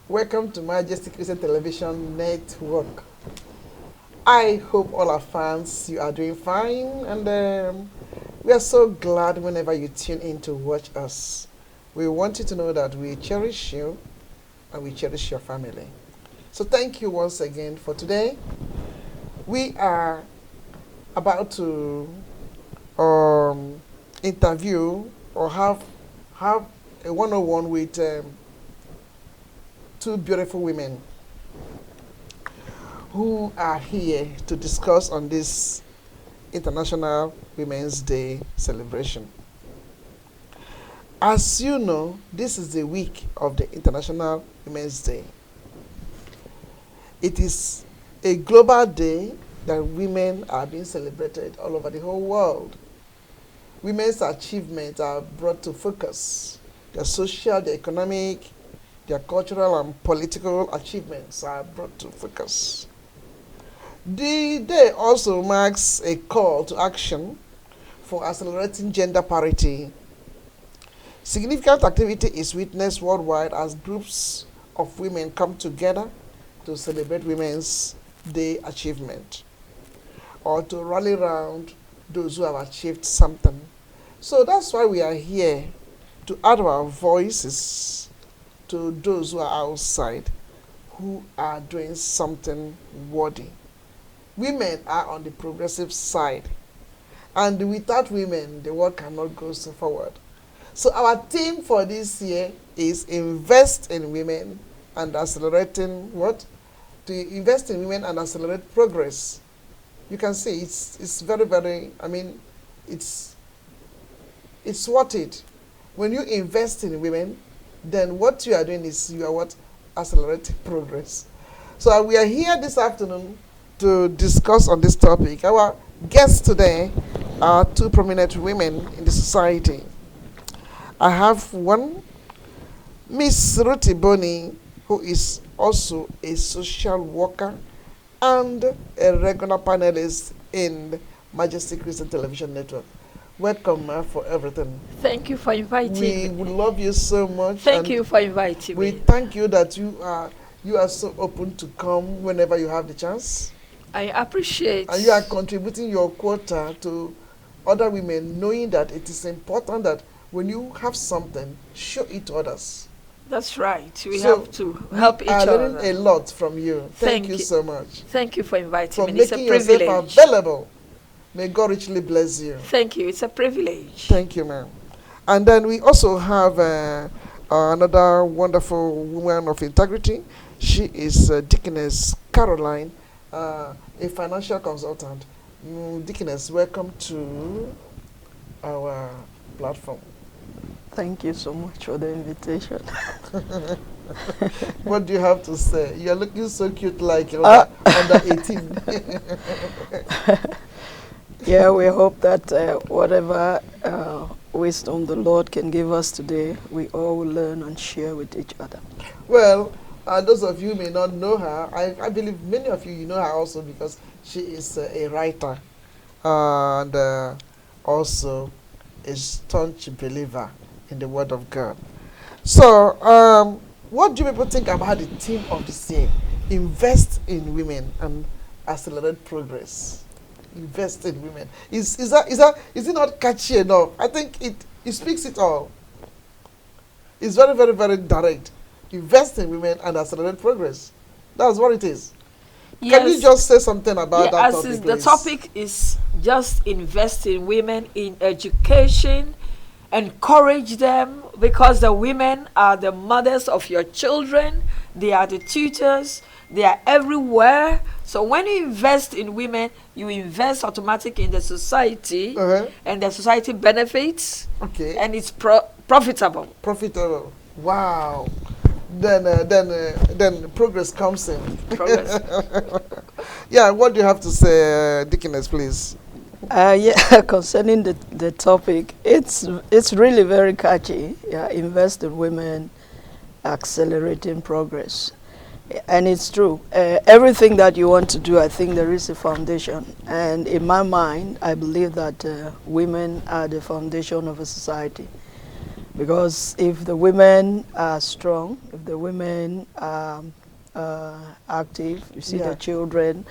Welcome to Majesty Television Network. I hope all our fans, you are doing fine, and we are so glad whenever you tune in to watch us. We want you to know that we cherish you and we cherish your family. So thank you once again for today. We are about to interview or have a one-on-one with two beautiful women who are here to discuss on this International Women's Day celebration. As you know, this is the week of the International Women's Day. It is a global day that women are being celebrated all over the whole world. Women's achievements are brought to focus. Their social, their economic, their cultural and political achievements are brought to focus. The day also marks a call to action for accelerating gender parity. Significant activity is witnessed worldwide as groups of women come together to celebrate Women's Day achievement or to rally around those who have achieved something. So that's why we are here, to add our voices to those who are outside, who are doing something worthy. Women are on the progressive side, and without women, the world cannot go so forward. So our theme for this year is invest in women and accelerating what? To invest in women and accelerate progress. You can see it's very, very, it's worth it. When you invest in women, then what you are doing is you are what? Accelerating progress. So we are here this afternoon to discuss on this topic. Our guests today are two prominent women in the society. I have one, Miss Ruth Boni, who is also a social worker and a regular panelist in Majesty Television Network. Welcome for everything. Thank you for inviting me. We love you so much. Thank you for inviting me. We thank you that you are so open to come whenever you have the chance. I appreciate. And you are contributing your quota to other women, knowing that it is important that when you have something, show it to others. That's right. We have to help each other. I learned a lot from you. Thank you so much. Thank you for inviting me. It's a privilege. For making yourself available. May God richly bless you. Thank you. It's a privilege. Thank you, ma'am. And then we also have another wonderful woman of integrity. She is Deaconess Caroline, a financial consultant. Deaconess, welcome to our platform. Thank you so much for the invitation. What do you have to say? You're looking so cute, like you're under 18. Yeah, we hope that whatever wisdom the Lord can give us today, we all will learn and share with each other. Well, those of you may not know her. I believe many of you know her also because she is a writer and also a staunch believer in the Word of God. So, what do people think about the theme of this year? Invest in women and accelerate progress. Invest in women. Is it not catchy enough? I think it speaks it all. It's very, very, very direct. Invest in women and accelerate progress. That's what it is. Yes. Can you just say something about that topic, please? The topic is just invest in women in education, encourage them, because the women are the mothers of your children, they are the tutors, they are everywhere. So when you invest in women, you invest automatically in the society, and the society benefits, and it's profitable. Profitable. Wow. Then progress comes in. Progress. Yeah, what do you have to say, Deaconess, please? Yeah, concerning the topic, it's really very catchy. Yeah, invest in women, accelerating progress. And it's true. Everything that you want to do, I think there is a foundation. And in my mind, I believe that women are the foundation of a society. Because if the women are strong, if the women are active, you see the children,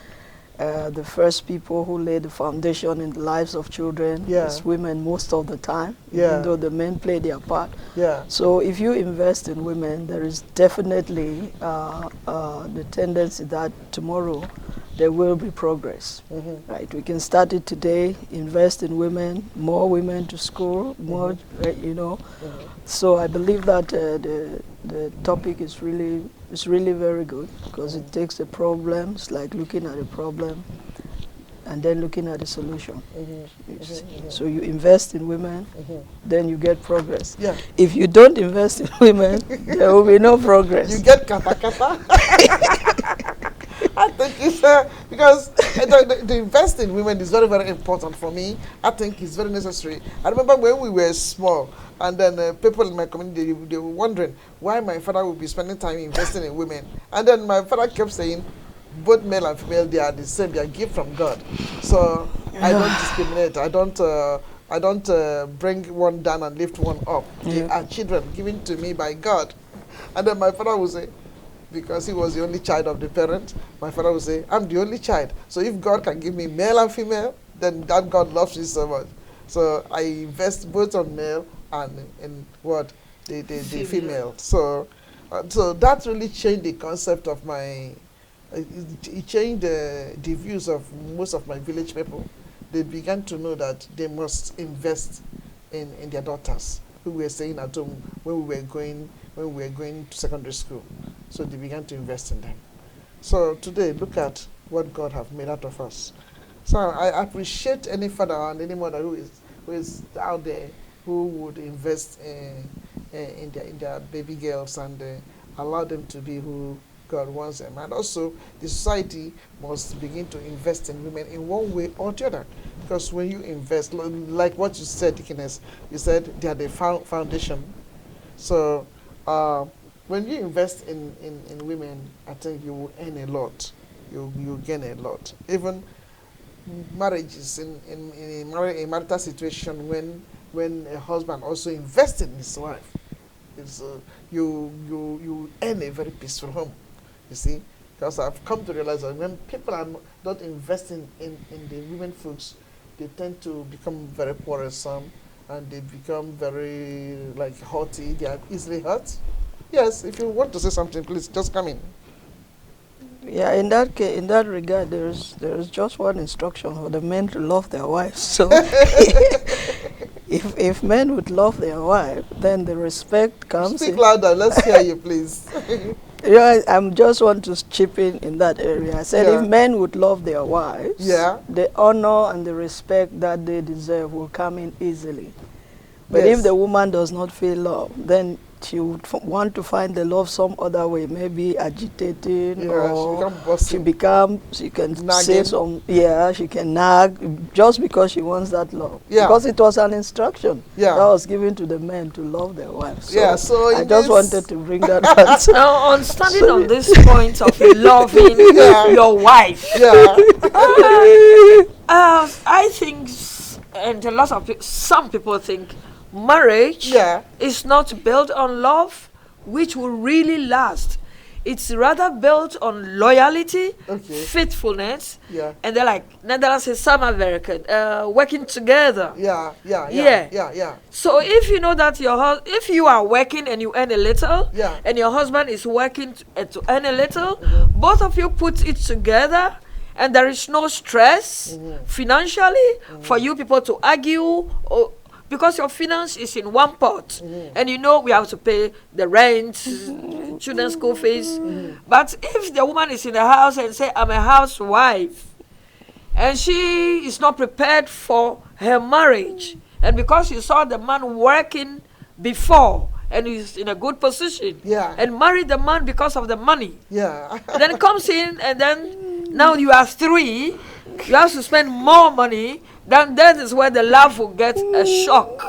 the first people who lay the foundation in the lives of children is women most of the time, even though the men play their part. So if you invest in women, there is definitely the tendency that tomorrow there will be progress. Right? We can start it today, invest in women, more women to school, more, you know. So I believe that the topic is really very good, because it takes the problems, like looking at the problem and then looking at the solution. So you invest in women, then you get progress. If you don't invest in women, there will be no progress. You get kata kata. I think it's because the invest in women is very, very important for me. I think it's very necessary. I remember when we were small, and then people in my community, they were wondering why my father would be spending time investing in women. And then my father kept saying, both male and female, they are the same. They are gift from God. So I don't discriminate. I don't bring one down and lift one up. They are children given to me by God. And then my father would say, because he was the only child of the parent, my father would say, I'm the only child. So if God can give me male and female, then that God loves me so much. So I invest both on male and in what? The female. So that really changed the concept of my, it changed the views of most of my village people. They began to know that they must invest in their daughters, who were staying at home when we were going to secondary school. So they began to invest in them. So today, look at what God have made out of us. So I appreciate any father and any mother who is out there who would invest in their baby girls and allow them to be who God wants them. And also, the society must begin to invest in women in one way or the other. Because when you invest, like what you said, Dickiness, you said they are the foundation. So when you invest in women, I think you will earn a lot. You gain a lot. Even marriages in a marital situation when a husband also invests in his wife, it's, you earn a very peaceful home. You see, because I've come to realize that when people are not investing in the women folks, they tend to become very quarrelsome, and they become very haughty. They are easily hurt. Yes, if you want to say something, please just come in. Yeah, in that case, in that regard, there's just one instruction for the men to love their wives. So, if men would love their wife, then the respect comes. Speak louder. Let's hear you, please. Yeah, I just want to chip in that area. I said if men would love their wives, the honor and the respect that they deserve will come in easily. But if the woman does not feel love, then she would want to find the love some other way, maybe agitating, or she can nagging. Say some, she can nag just because she wants that love. Because it was an instruction that was given to the men to love their wives. So I just wanted to bring that out. Now, on standing on this point of loving your wife, I think, and some people think, marriage is not built on love, which will really last. It's rather built on loyalty, faithfulness, and they're like Netherlands is some American, working together. So if you know that if you are working and you earn a little, and your husband is working to earn a little, both of you put it together, and there is no stress financially for you people to argue, because your finance is in one pot, and we have to pay the rent, children's school fees. But if the woman is in the house and say, I'm a housewife, and she is not prepared for her marriage, and because she saw the man working before, and he's in a good position, and married the man because of the money, then it comes in, and then now you are three, you have to spend more money. Then that is where the love will get a shock.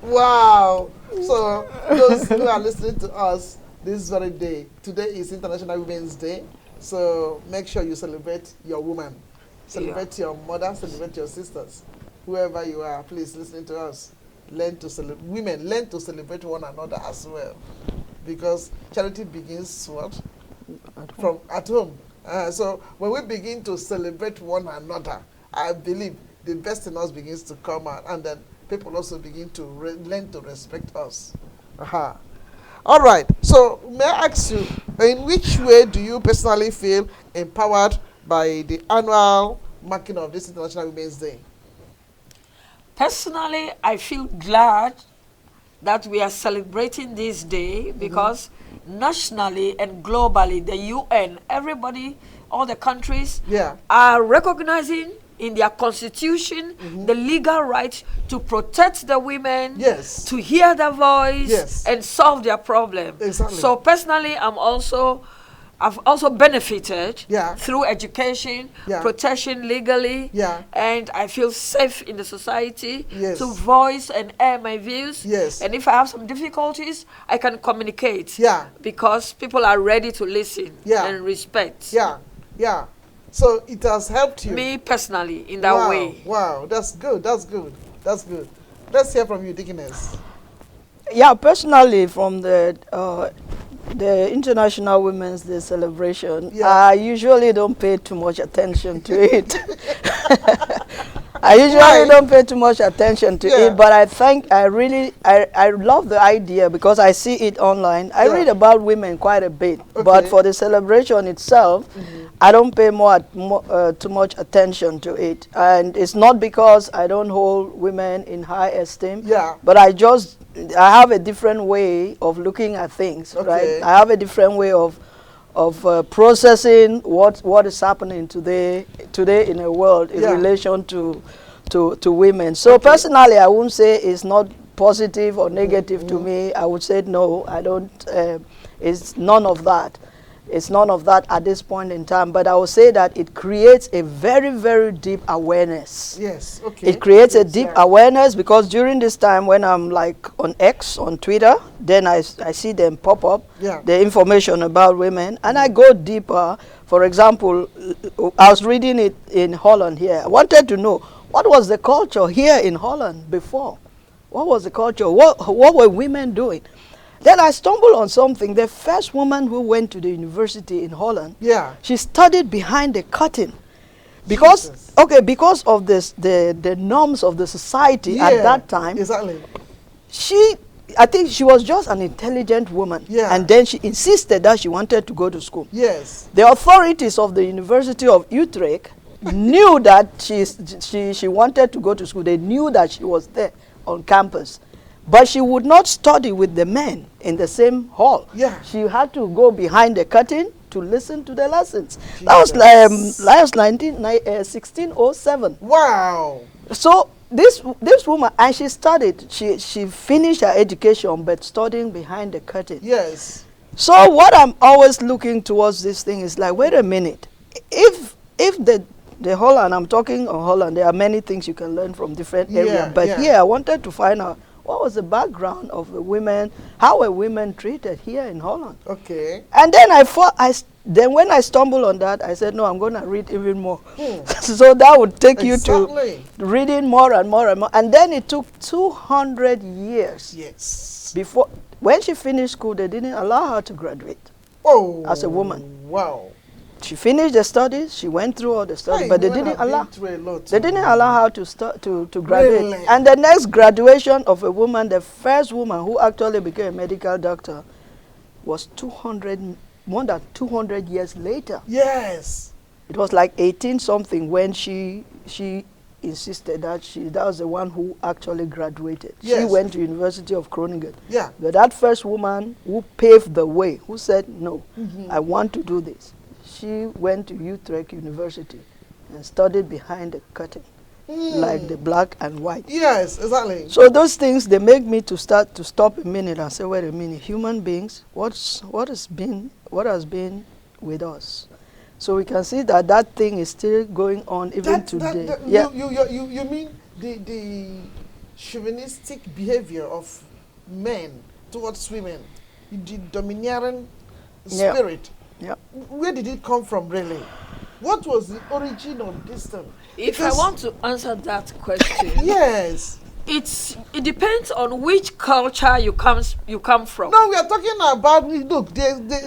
Wow. So those who are listening to us this very day, today is International Women's Day. So make sure you celebrate your woman. Celebrate your mother, celebrate your sisters. whoever you are, please listening to us, learn to celebrate. Women, learn to celebrate one another as well, because charity begins what? From at home. So when we begin to celebrate one another, I believe the best in us begins to come out, and then people also begin to learn to respect us. All right. So may I ask you, in which way do you personally feel empowered by the annual marking of this International Women's Day? Personally, I feel glad that we are celebrating this day because nationally and globally, the UN, everybody, all the countries are recognizing in their constitution the legal right to protect the women, to hear their voice, and solve their problem. Exactly. So personally, I've also benefited through education, protection legally, and I feel safe in the society to voice and air my views. And if I have some difficulties, I can communicate because people are ready to listen and respect. So it has helped you. Me personally, in that way. Wow, that's good. That's good. That's good. Let's hear from you, Deaconess. Yeah, personally, from the International Women's Day celebration, I usually don't pay too much attention to it. I usually don't pay too much attention to it, but I love the idea because I see it online. I read about women quite a bit, but for the celebration itself, I don't pay too much attention to it. And it's not because I don't hold women in high esteem, but I have a different way of looking at things, right? I have a different way of processing what is happening today in the world in relation to women. So personally, I wouldn't say it's not positive or negative to me. I would say no, I don't. It's none of that. It's none of that at this point in time. But I would say that it creates a very, very deep awareness. Yes, okay. It creates a deep awareness because during this time when I'm like on X, on Twitter, then I see them pop up, the information about women, and I go deeper. For example, I was reading it in Holland here. I wanted to know, what was the culture here in Holland before? What was the culture? What were women doing? Then I stumbled on something. The first woman who went to the university in Holland, she studied behind the curtain. Because of the norms of the society at that time. Exactly. I think she was just an intelligent woman. And then she insisted that she wanted to go to school. The authorities of the University of Utrecht knew that she wanted to go to school. They knew that she was there on campus. But she would not study with the men in the same hall. She had to go behind the curtain to listen to the lessons. That was 1607. Wow. So this woman, and she studied. She finished her education, but studying behind the curtain. So what I'm always looking towards this thing is like, wait a minute. If the Holland, I'm talking on Holland, there are many things you can learn from different areas. But here I wanted to find out what was the background of the women, how were women treated here in Holland. And then when I stumbled on that, I said, no, I'm going to read even more. So that would take you to reading more and more and more. And then it took 200 years before, when she finished school, they didn't allow her to graduate as a woman. Wow. She finished the studies. She went through all the studies, but they didn't allow her to graduate. Really? And the next graduation of a woman, the first woman who actually became a medical doctor, was more than 200 years later. It was like 18 something when she insisted that that was the one who actually graduated. She went to University of Groningen. But that first woman who paved the way, who said, no, I want to do this. She went to Utrecht University and studied behind the curtain, like the black and white. Exactly. So those things, they make me to stop a minute and say, wait a minute, human beings, what has been with us? So we can see that thing is still going on even today. You mean the chauvinistic behavior of men towards women, the domineering spirit? Where did it come from, really? What was the origin of this thing? If I want to answer that question, yes, it depends on which culture you come from. no, we are talking about. Look,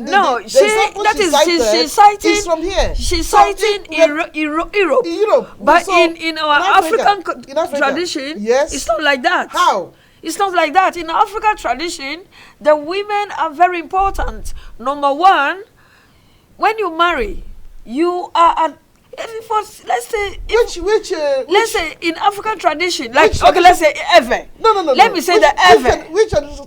No, she's citing. It's from here. She's citing Europe. But so in our African tradition, yes, it's not like that. How? It's not like that. In African tradition, the women are very important. Number one, when you marry, you are let's say let's say in African tradition, like okay, let's say ever. No. Let me say the ever.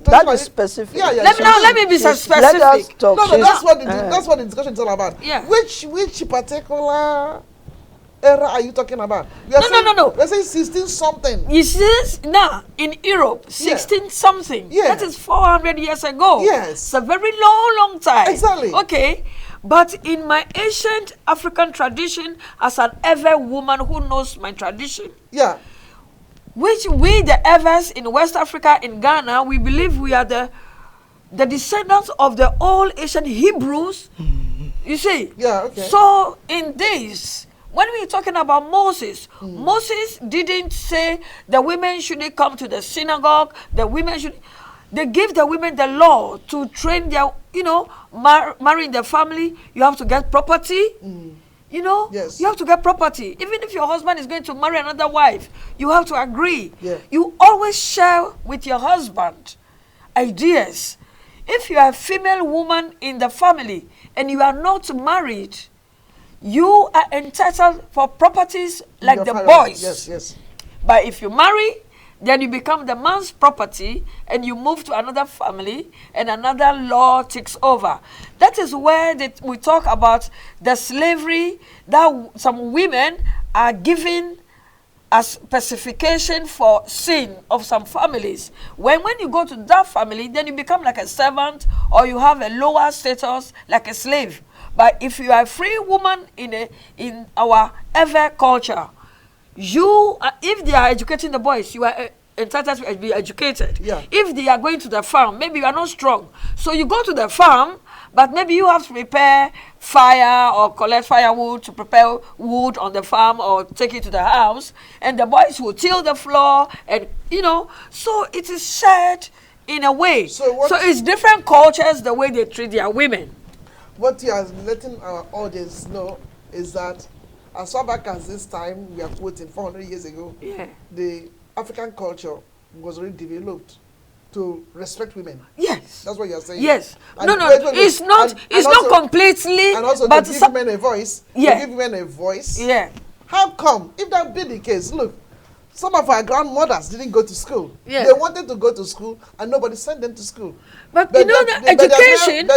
That is specific. Yeah. Let me be specific. Let us talk. No, that's what the discussion is all about. Yeah. Which particular era are you talking about? No. Let's say 16 something. You see, now in Europe, 16 something. Yeah. That is 400 years ago. Yes. It's a very long time. Exactly. Okay. But in my ancient African tradition, as an ever woman who knows my tradition, Yeah. which we the Evers in West Africa, in Ghana, we believe we are the descendants of the old ancient Hebrews. You see? Yeah, okay. So in this, when we're talking about Moses, Moses didn't say the women shouldn't come to the synagogue, the women should. They give the women the law to train their, marrying their family. You have to get property. Yes. You have to get property. Even if your husband is going to marry another wife, you have to agree. Yeah. You always share with your husband ideas. If you are a female woman in the family and you are not married, you are entitled for properties like the boys. Yes. But if you marry, then you become the man's property and you move to another family and another law takes over. That is where we talk about the slavery that some women are given as specification for sin of some families. When you go to that family, then you become like a servant or you have a lower status like a slave. But if you are a free woman in our ever culture, if they are educating the boys, you are entitled to be educated. Yeah. If they are going to the farm, maybe you are not strong. So you go to the farm, but maybe you have to prepare fire or collect firewood to prepare wood on the farm or take it to the house. And the boys will till the floor and, so it is shared in a way. So it's different cultures, the way they treat their women. What you are letting our audience know is that as far back as this time, we are quoting 400 years ago, the African culture was already developed to respect women. Yes. That's what you're saying. Yes. And No. It's not completely. And also but to give women a voice. Yeah. To give women a voice. Yeah. How come? If that be the case, look, some of our grandmothers didn't go to school. Yeah. They wanted to go to school and nobody sent them to school. But education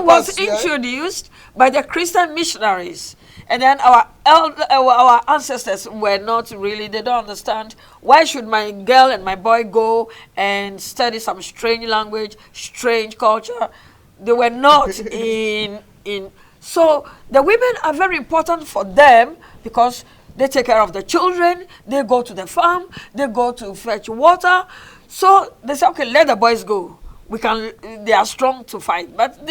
was introduced by the Christian missionaries. And then our ancestors were not really, they don't understand, why should my girl and my boy go and study some strange language, strange culture? They were not in. So the women are very important for them because they take care of the children, they go to the farm, they go to fetch water. So they say, okay, let the boys go. They are strong to fight. But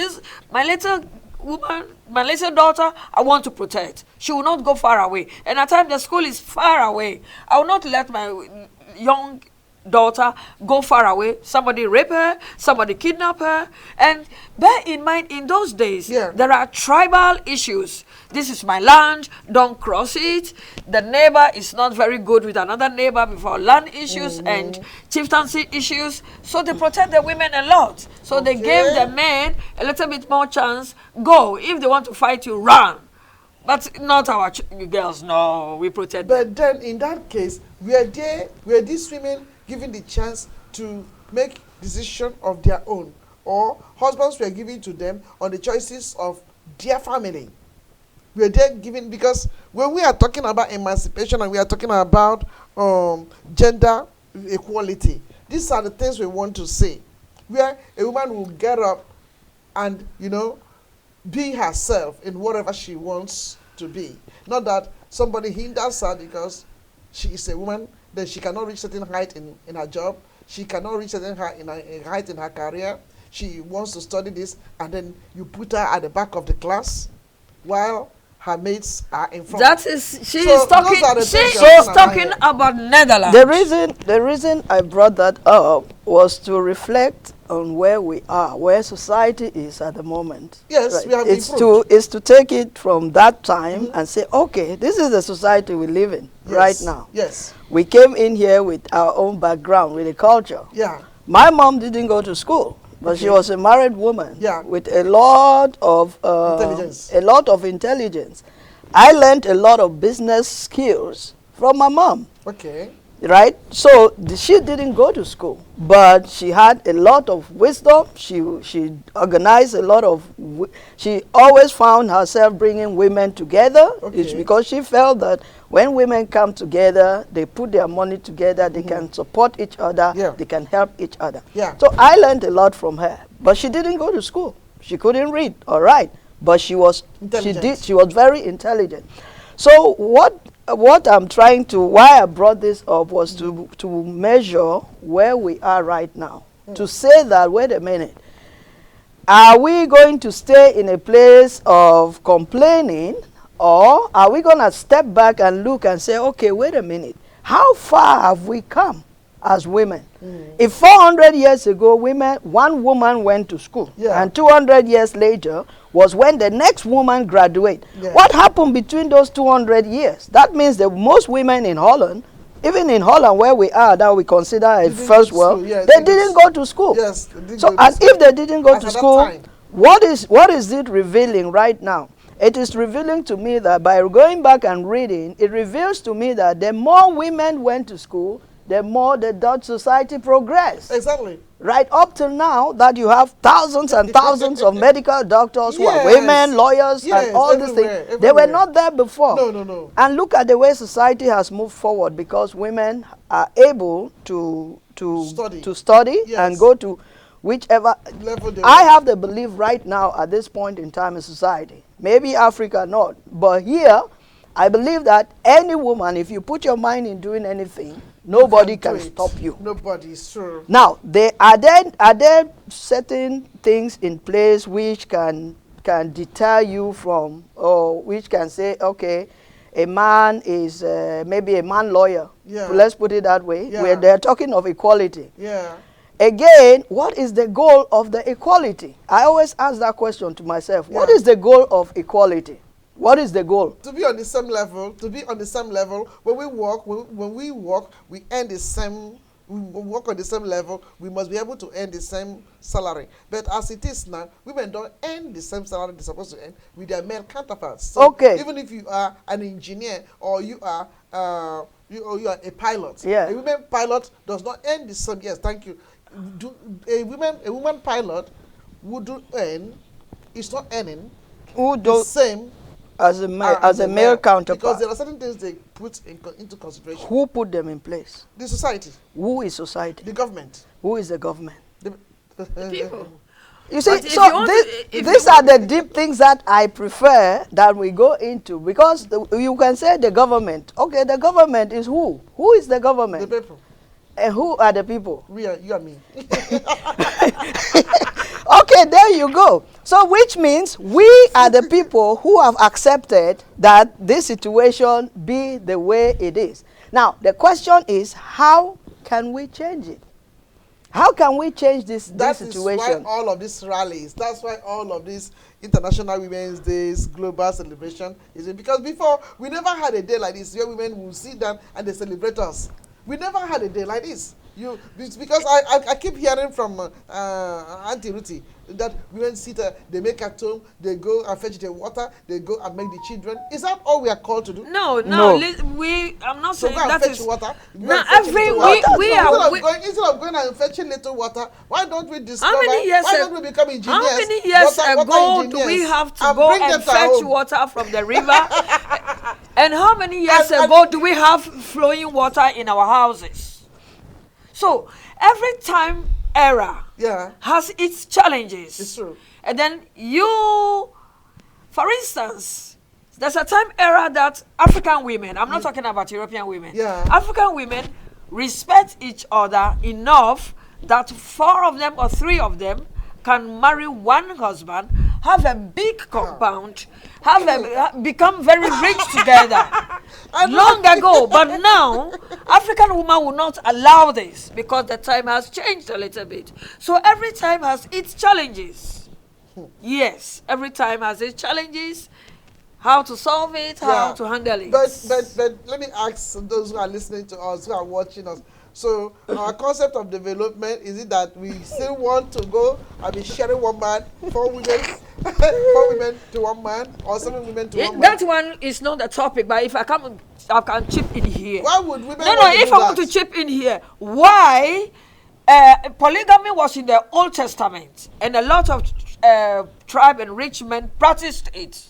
my little woman, my little daughter, I want to protect. She will not go far away. And at times the school is far away. I will not let my young daughter go far away. Somebody rape her, somebody kidnap her. And bear in mind, in those days, there are tribal issues. This is my land, don't cross it. The neighbor is not very good with another neighbor before land issues and chieftaincy issues. So they protect the women a lot. So they gave the men a little bit more chance. Go. If they want to fight you, run. But not our girls. No, we protect them. But then in that case, were these women given the chance to make decision of their own? Or husbands were given to them on the choices of their family? Were they given, because when we are talking about emancipation and we are talking about gender equality, these are the things we want to say. Where a woman will get up and, be herself in whatever she wants to be. Not that somebody hinders her because she is a woman, then she cannot reach certain height in her job. She cannot reach certain height in her career. She wants to study this, and then you put her at the back of the class while her mates are informed. That is, she So is talking. those are the She things is you're talking talking about about Netherlands. The reason I brought that up was to reflect on where we are, where society is at the moment. Yes, we have it's improved. to take it from that time and say, okay, this is the society we live in right Yes, now. Yes. We came in here with our own background, with a culture. Yeah. My mom didn't go to school, but she Okay. was a married woman Yeah. with a lot of Intelligence. A lot of intelligence. I learned a lot of business skills from my mom. Okay. Right? So she didn't go to school, but she had a lot of wisdom. She organized a lot of, she always found herself bringing women together. It's Okay. because she felt that when women come together, they put their money together, they can support each other, Yeah. they can help each other. Yeah. So I learned a lot from her, but she didn't go to school. She couldn't read or write, but she was very intelligent. So what I'm trying to, why I brought this up was to measure where we are right now. To say that, wait a minute, are we going to stay in a place of complaining, or are we going to step back and look and say, okay, wait a minute, how far have we come as women? If 400 years ago, one woman went to school, and 200 years later was when the next woman graduated. Yeah. What happened between those 200 years? That means that most women in Holland, even in Holland where we are, that we consider a first world, Yes, they didn't go to school. Yes. They didn't So, go to and school. if they didn't go As to at that school, time. what is it revealing right now? It is revealing to me that by going back and reading, it reveals to me that the more women went to school, the more the Dutch society progressed. Exactly. Right up till now, that you have thousands and thousands of medical doctors who are Yes. women, lawyers, Yes, and all these everywhere, things. They were everywhere. not there before. No. And look at the way society has moved forward, because women are able to study Yes. and go to whichever Level they I want. have the belief right now at this point in time in society, maybe Africa not, but here I believe that any woman, if you put your mind in doing anything, nobody can do it. stop you. Nobody is true. Now, are there certain things in place which can deter you from, or which can say, okay, a man is maybe a man lawyer. Yeah. Let's put it that way. Yeah. Where they're talking of equality. Yeah. Again, what is the goal of the equality? I always ask that question to myself. What Yeah. is the goal of equality? What is the goal? To be on the same level, when we work, we earn the same, we work on the same level, we must be able to earn the same salary. But as it is now, women don't earn the same salary they're supposed to earn with their male counterparts. So Okay. even if you are an engineer or you are you are a pilot, Yeah. a women pilot does not earn the same. Yes, thank you. A woman pilot would earn, is not earning Who the do same as a male counterpart? because there are certain things they put into consideration. Who put them in place? The society, Who is society? the government, Who is the government? the People. You see, But if so you want to- if these you are the deep things that I prefer that we go into, because you can say the government. Okay, the government is who? Who is the the government? people. And who are the people? We are you and me. Okay, there you go. So which means we are the people who have accepted that this situation be the way it is. Now, the question is, how can we change it? How can we change this That is situation? why all of these rallies. That's why all of these International Women's Days, global celebration is because before we never had a day like this where women will sit down and they celebrate us. We never had a day like this. It's because I keep hearing from Auntie Ruthie that women sit, they make at home, they go and fetch the water, they go and make the children. Is that all we are called to do? No. No. I'm not So saying go and that fetch is. water. Now every Instead of going and fetching little water, why don't we discover? How many years why don't we become engineers? How many years water ago do we engineers, have to go bring them and to our fetch home? water from the river? And how many years And- ago do we have flowing water in our houses? So every time era Yeah, has its challenges. it's true. And then for instance, there's a time era that African women, I'm not talking about European women, Yeah. African women respect each other enough that 4 of them or 3 of them can marry one husband, have a big compound, have become very rich together long ago. But now, African women will not allow this because the time has changed a little bit. So every time has its challenges. Yes, every time has its challenges. How to solve it, how to handle it. But let me ask those who are listening to us, who are watching us. So our concept of development, is it that we still want to go and be sharing one man, 4 women, 4 women to one man, or 7 women to one man? That one is not the topic, but if I can chip in here. Why would women if I want to chip in here, why polygamy was in the Old Testament, and a lot of tribe and rich men practiced it.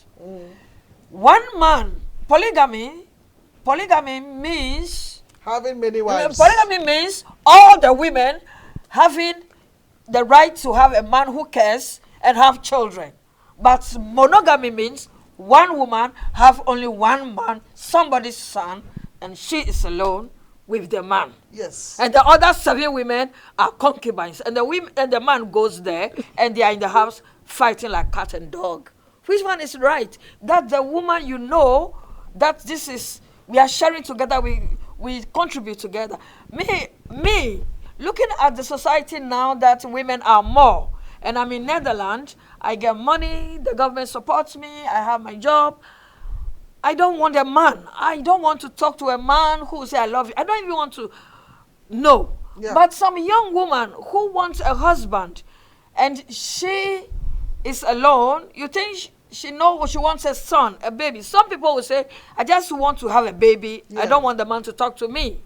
One man, polygamy means having many wives. Polygamy means all the women having the right to have a man who cares and have children. But monogamy means one woman have only one man, somebody's son, and she is alone with the man. Yes. And the other 7 women are concubines, and the man goes there, and they are in the house fighting like cat and dog. Which one is right? That the woman, you know, that this is, we are sharing together, we contribute together. Me, looking at the society now that women are more, and I'm in Netherlands, I get money, the government supports me, I have my job. I don't want a man. I don't want to talk to a man who say I love you. I don't even want to know. Yeah. But some young woman who wants a husband and she is alone, you think she knows she wants a son, a baby. Some people will say, I just want to have a baby. Yeah. I don't want the man to talk to me.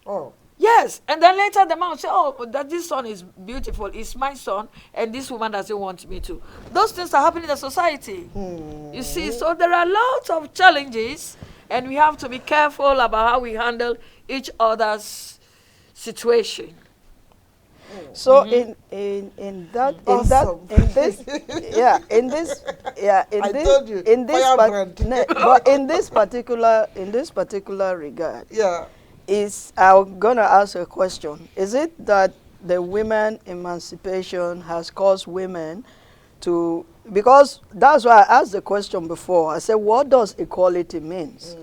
Oh. Yes. And then later the man will say, oh, that this son is beautiful. It's my son. And this woman doesn't want me to. Those things are happening in the society. You see, so there are lots of challenges. And we have to be careful about how we handle each other's situation. So in this particular regard, I'm gonna ask a question. Is it that the women emancipation has caused women to, because that's why I asked the question before. I said, what does equality means?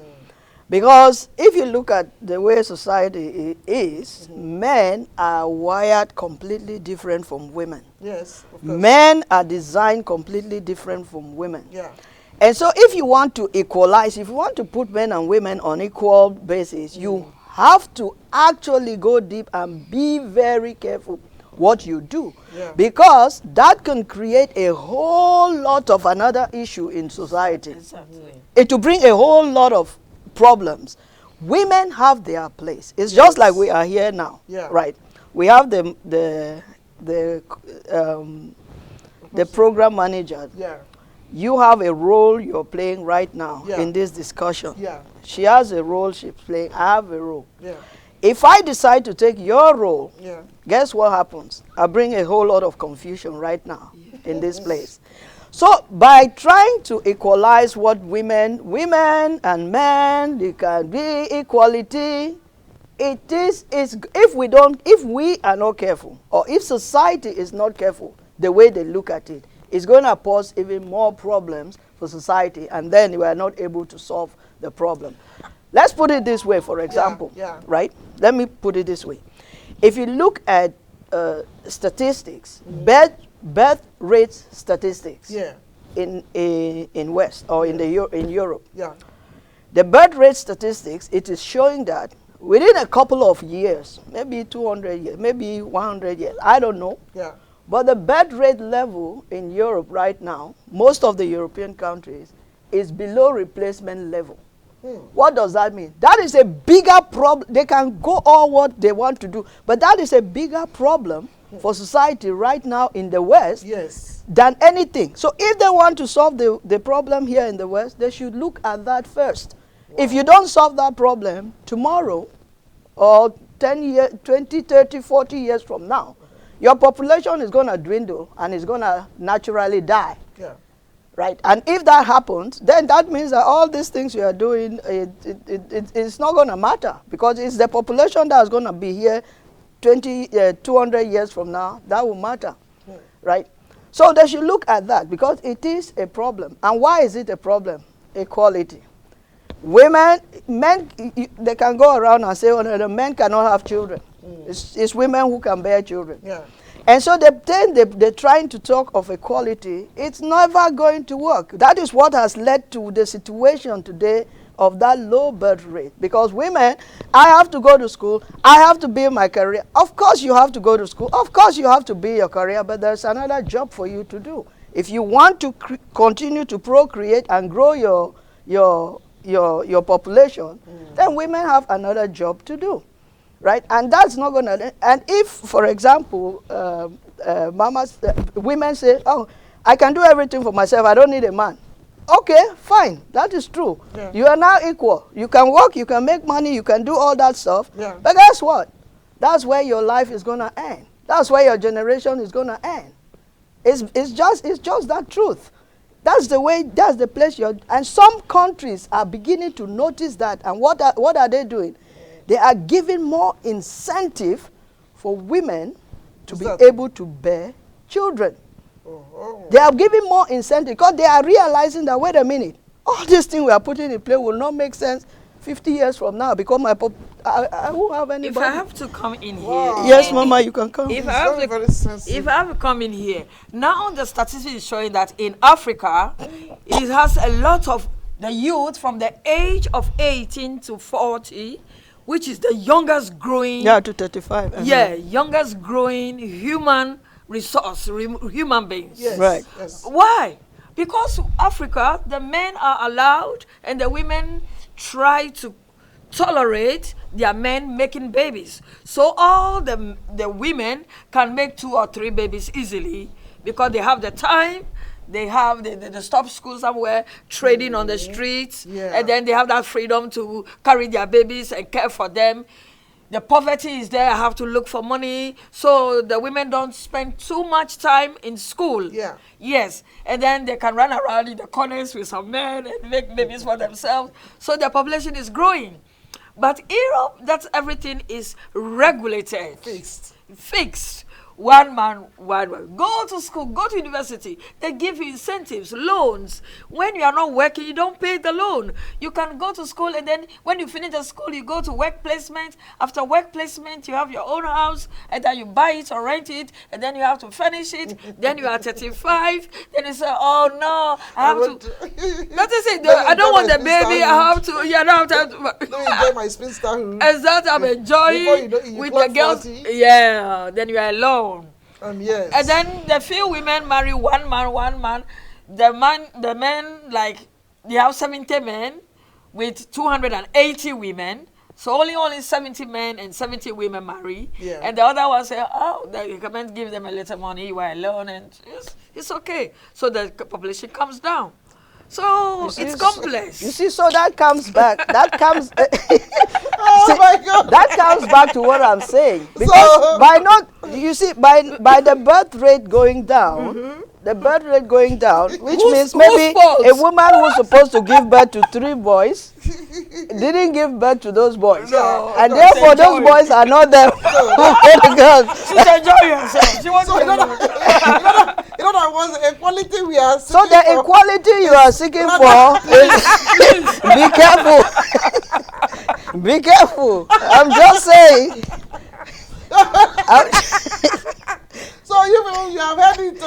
Because if you look at the way society is, men are wired completely different from women. Yes, of course. Men are designed completely different from women. Yeah. And so if you want to equalize, if you want to put men and women on equal basis, you have to actually go deep and be very careful what you do. Yeah. Because that can create a whole lot of another issue in society. Exactly. It will bring a whole lot of problems. Women have their place. It's just like we are here now, right? We have the program manager. Yeah. You have a role you're playing right now in this discussion. Yeah. She has a role she's playing. I have a role. Yeah. If I decide to take your role, guess what happens? I bring a whole lot of confusion right now in this place. So by trying to equalize what women and men, they can be equality, if we are not careful, or if society is not careful, the way they look at it, it's going to pose even more problems for society, and then we are not able to solve the problem. Let's put it this way, for example, right? Let me put it this way. If you look at statistics, birth rate statistics in West or in Europe. Yeah. The birth rate statistics, it is showing that within a couple of years, maybe 200 years, maybe 100 years, I don't know. Yeah. But the birth rate level in Europe right now, most of the European countries, is below replacement level. What does that mean? That is a bigger problem. They can go all what they want to do, but that is a bigger problem for society right now in the West than anything. So if they want to solve the problem here in the West, they should look at that first. Wow. If you don't solve that problem tomorrow or 10 years, 20, 30, 40 years from now, your population is going to dwindle and it's going to naturally die. Yeah. Right? And if that happens, then that means that all these things you are doing, it's not going to matter, because it's the population that's going to be here 200 years from now that will matter, right? So they should look at that because it is a problem. And why is it a problem? Equality. Women, men, they can go around and say, oh, no, the men cannot have children. It's women who can bear children. Yeah. And so they're trying to talk of equality. It's never going to work. That is what has led to the situation today of that low birth rate. Because women, I have to go to school, I have to build my career. Of course you have to go to school. Of course you have to build your career, but there's another job for you to do. If you want to continue to procreate and grow your population, then women have another job to do. Right? And that's not going to, and if, for example, women say, oh, I can do everything for myself, I don't need a man. Okay, fine, that is true. Yeah. You are now equal. You can work, you can make money, you can do all that stuff. Yeah. But guess what? That's where your life is going to end. That's where your generation is going to end. It's just that truth. That's the way, that's the place you're, and some countries are beginning to notice that. And what are they doing? They are giving more incentive for women to be able to bear children. They are giving more incentive because they are realizing that, wait a minute, all this thing we are putting in place will not make sense 50 years from now because I won't have anybody. If I have to come in here. Yes, Mama, you can come. If I have to come in here. Now the statistics is showing that in Africa, it has a lot of the youth from the age of 18 to 40, which is the youngest growing. Yeah, to 35. Yeah, youngest growing human resource, human beings. Yes. Right. Yes. Why? Because Africa, the men are allowed and the women try to tolerate their men making babies. So all the women can make 2 or 3 babies easily because they have the time. They have the stop school somewhere, trading on the streets, and then they have that freedom to carry their babies and care for them. The poverty is there, I have to look for money, so the women don't spend too much time in school. Yeah. Yes, and then they can run around in the corners with some men and make babies for themselves, so their population is growing. But Europe, that's everything is regulated. Fixed. One man, one woman. Go to school, go to university. They give you incentives, loans. When you are not working, you don't pay the loan. You can go to school and then when you finish the school, you go to work placement. After work placement, you have your own house and then you buy it or rent it and then you have to furnish it. Then you are 35. Then you say, oh no, I have to. That is it. I don't want the baby. I have to. Yeah, now I have to. Let me enjoy my spinsterhood. Exactly. I'm enjoying with the girls. 40. Yeah. Then you are alone. Yes. And then the few women marry one man. The men, like, they have 70 men with 280 women. So only 70 men and 70 women marry. Yeah. And the other ones say, oh, you can't give them a little money, you are alone, and it's okay. So the population comes down. So it's complex. You see, so that comes back. That comes. Oh my God! That comes back to what I'm saying. Because by the birth rate going down, which means maybe a woman who's supposed to give birth to 3 boys didn't give birth to those boys, and therefore those boys are not there. The girls. She's enjoying herself. She wants to. You know that was the equality we are seeking. So the equality you are seeking for is be careful. Be careful. I'm just saying. So you have heard it.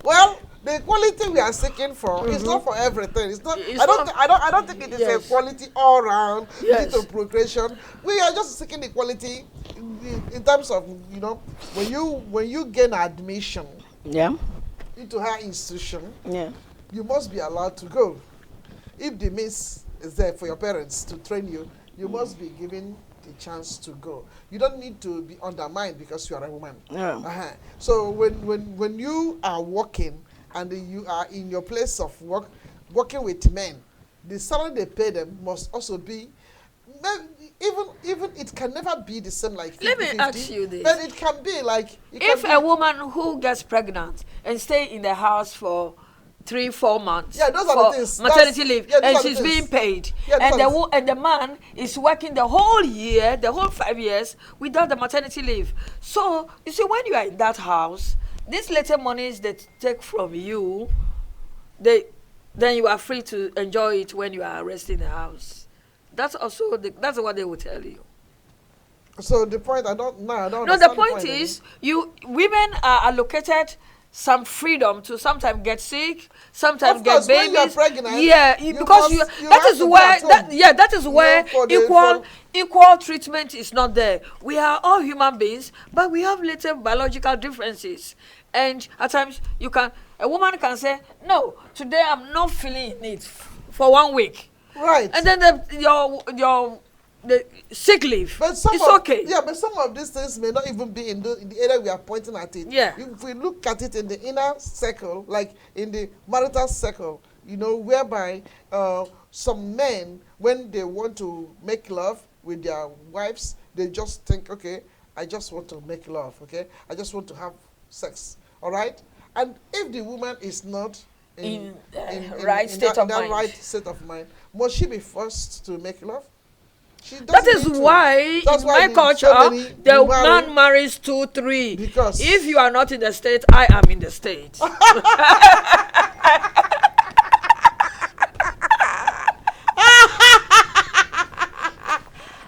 Well, the equality we are seeking for is not for everything. It's not. I don't think it is equality all around. Yes. To procreation. We are just seeking equality in terms of when you gain admission. Yeah. Into her institution, you must be allowed to go. If the means is there for your parents to train you, you must be given the chance to go. You don't need to be undermined because you are a woman. Yeah. So when you are working and you are in your place of work, working with men, the salary they pay them must also be. Even it can never be the same like 50, Let me ask you this. But it can be like... If a woman who gets pregnant and stay in the house for 3-4 months those are the things. Maternity leave, and she's being paid, and the man is working the whole year, the whole 5 years without the maternity leave. So, you see, when you are in that house, these little monies they take from you, then you are free to enjoy it when you are resting in the house. That's also that's what they will tell you. So the point I don't No, the understand point is women are allocated some freedom to sometimes get sick, sometimes Of get course, when babies. you are pregnant, yeah, because you that have is to be where at home. that is where equal treatment is not there. We are all human beings, but we have little biological differences. And at times a woman can say, no, today I'm not feeling it for 1 week. Right. And then the sick leave. But It's okay. Yeah, but some of these things may not even be in the area we are pointing at it. Yeah. If we look at it in the inner circle, like in the marital circle, whereby some men, when they want to make love with their wives, they just think, okay, I just want to make love, okay? I just want to have sex, all right? And if the woman is not in right state of mind, right state of mind, must she be forced to make love? That is why in my culture, the man marries 2, 3. Because if you are not in the state, I am in the state.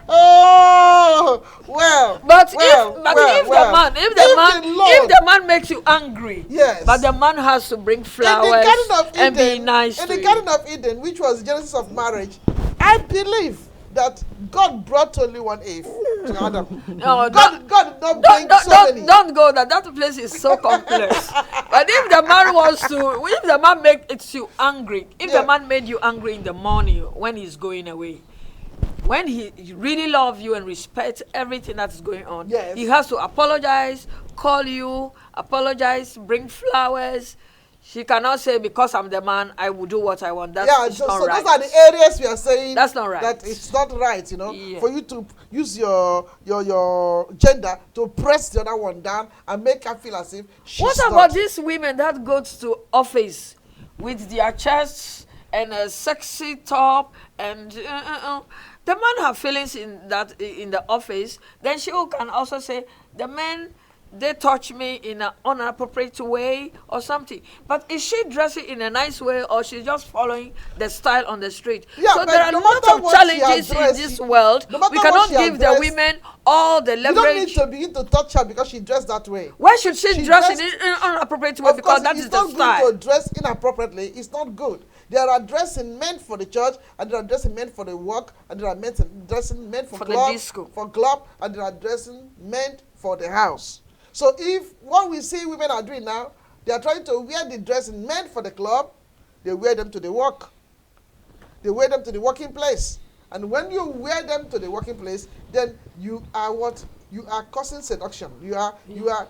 Oh, well. But if the man makes you angry, yes, but the man has to bring flowers and be nice in to the you. Garden of Eden, which was the genesis of marriage, I believe that God brought only one Eve to Adam. No, God did not bring so many. Don't go there. That place is so complex. But if the man makes you angry, the man made you angry in the morning when he's going away, when he really loves you and respects everything that's going on, yes, he has to apologize, call you, apologize, bring flowers. She cannot say, because I'm the man, I will do what I want. That's not right. Those are the areas we are saying that's not right. That it's not right, for you to use your gender to press the other one down and make her feel as if she's What about these women that go to office with their chests and a sexy top and the man have feelings in the office? Then she can also say, the men, they touch me in an inappropriate way or something. But is she dressing in a nice way, or she's just following the style on the street? Yeah, so there are lots of challenges in this world. We cannot give the women all the leverage. You don't need to begin to touch her because she dressed that way. Why should she dress in an inappropriate way? Because that is the style. It's not good to dress inappropriately. It's not good. There are dressing meant for the church, and there are dressing meant for the work, and there are dressing meant for club, the disco, and there are dressing meant for the house. So if what we see women are doing now, they are trying to wear the dressing meant for the club, they wear them to the work. They wear them to the working place. And when you wear them to the working place, then you are what? You are causing seduction. You are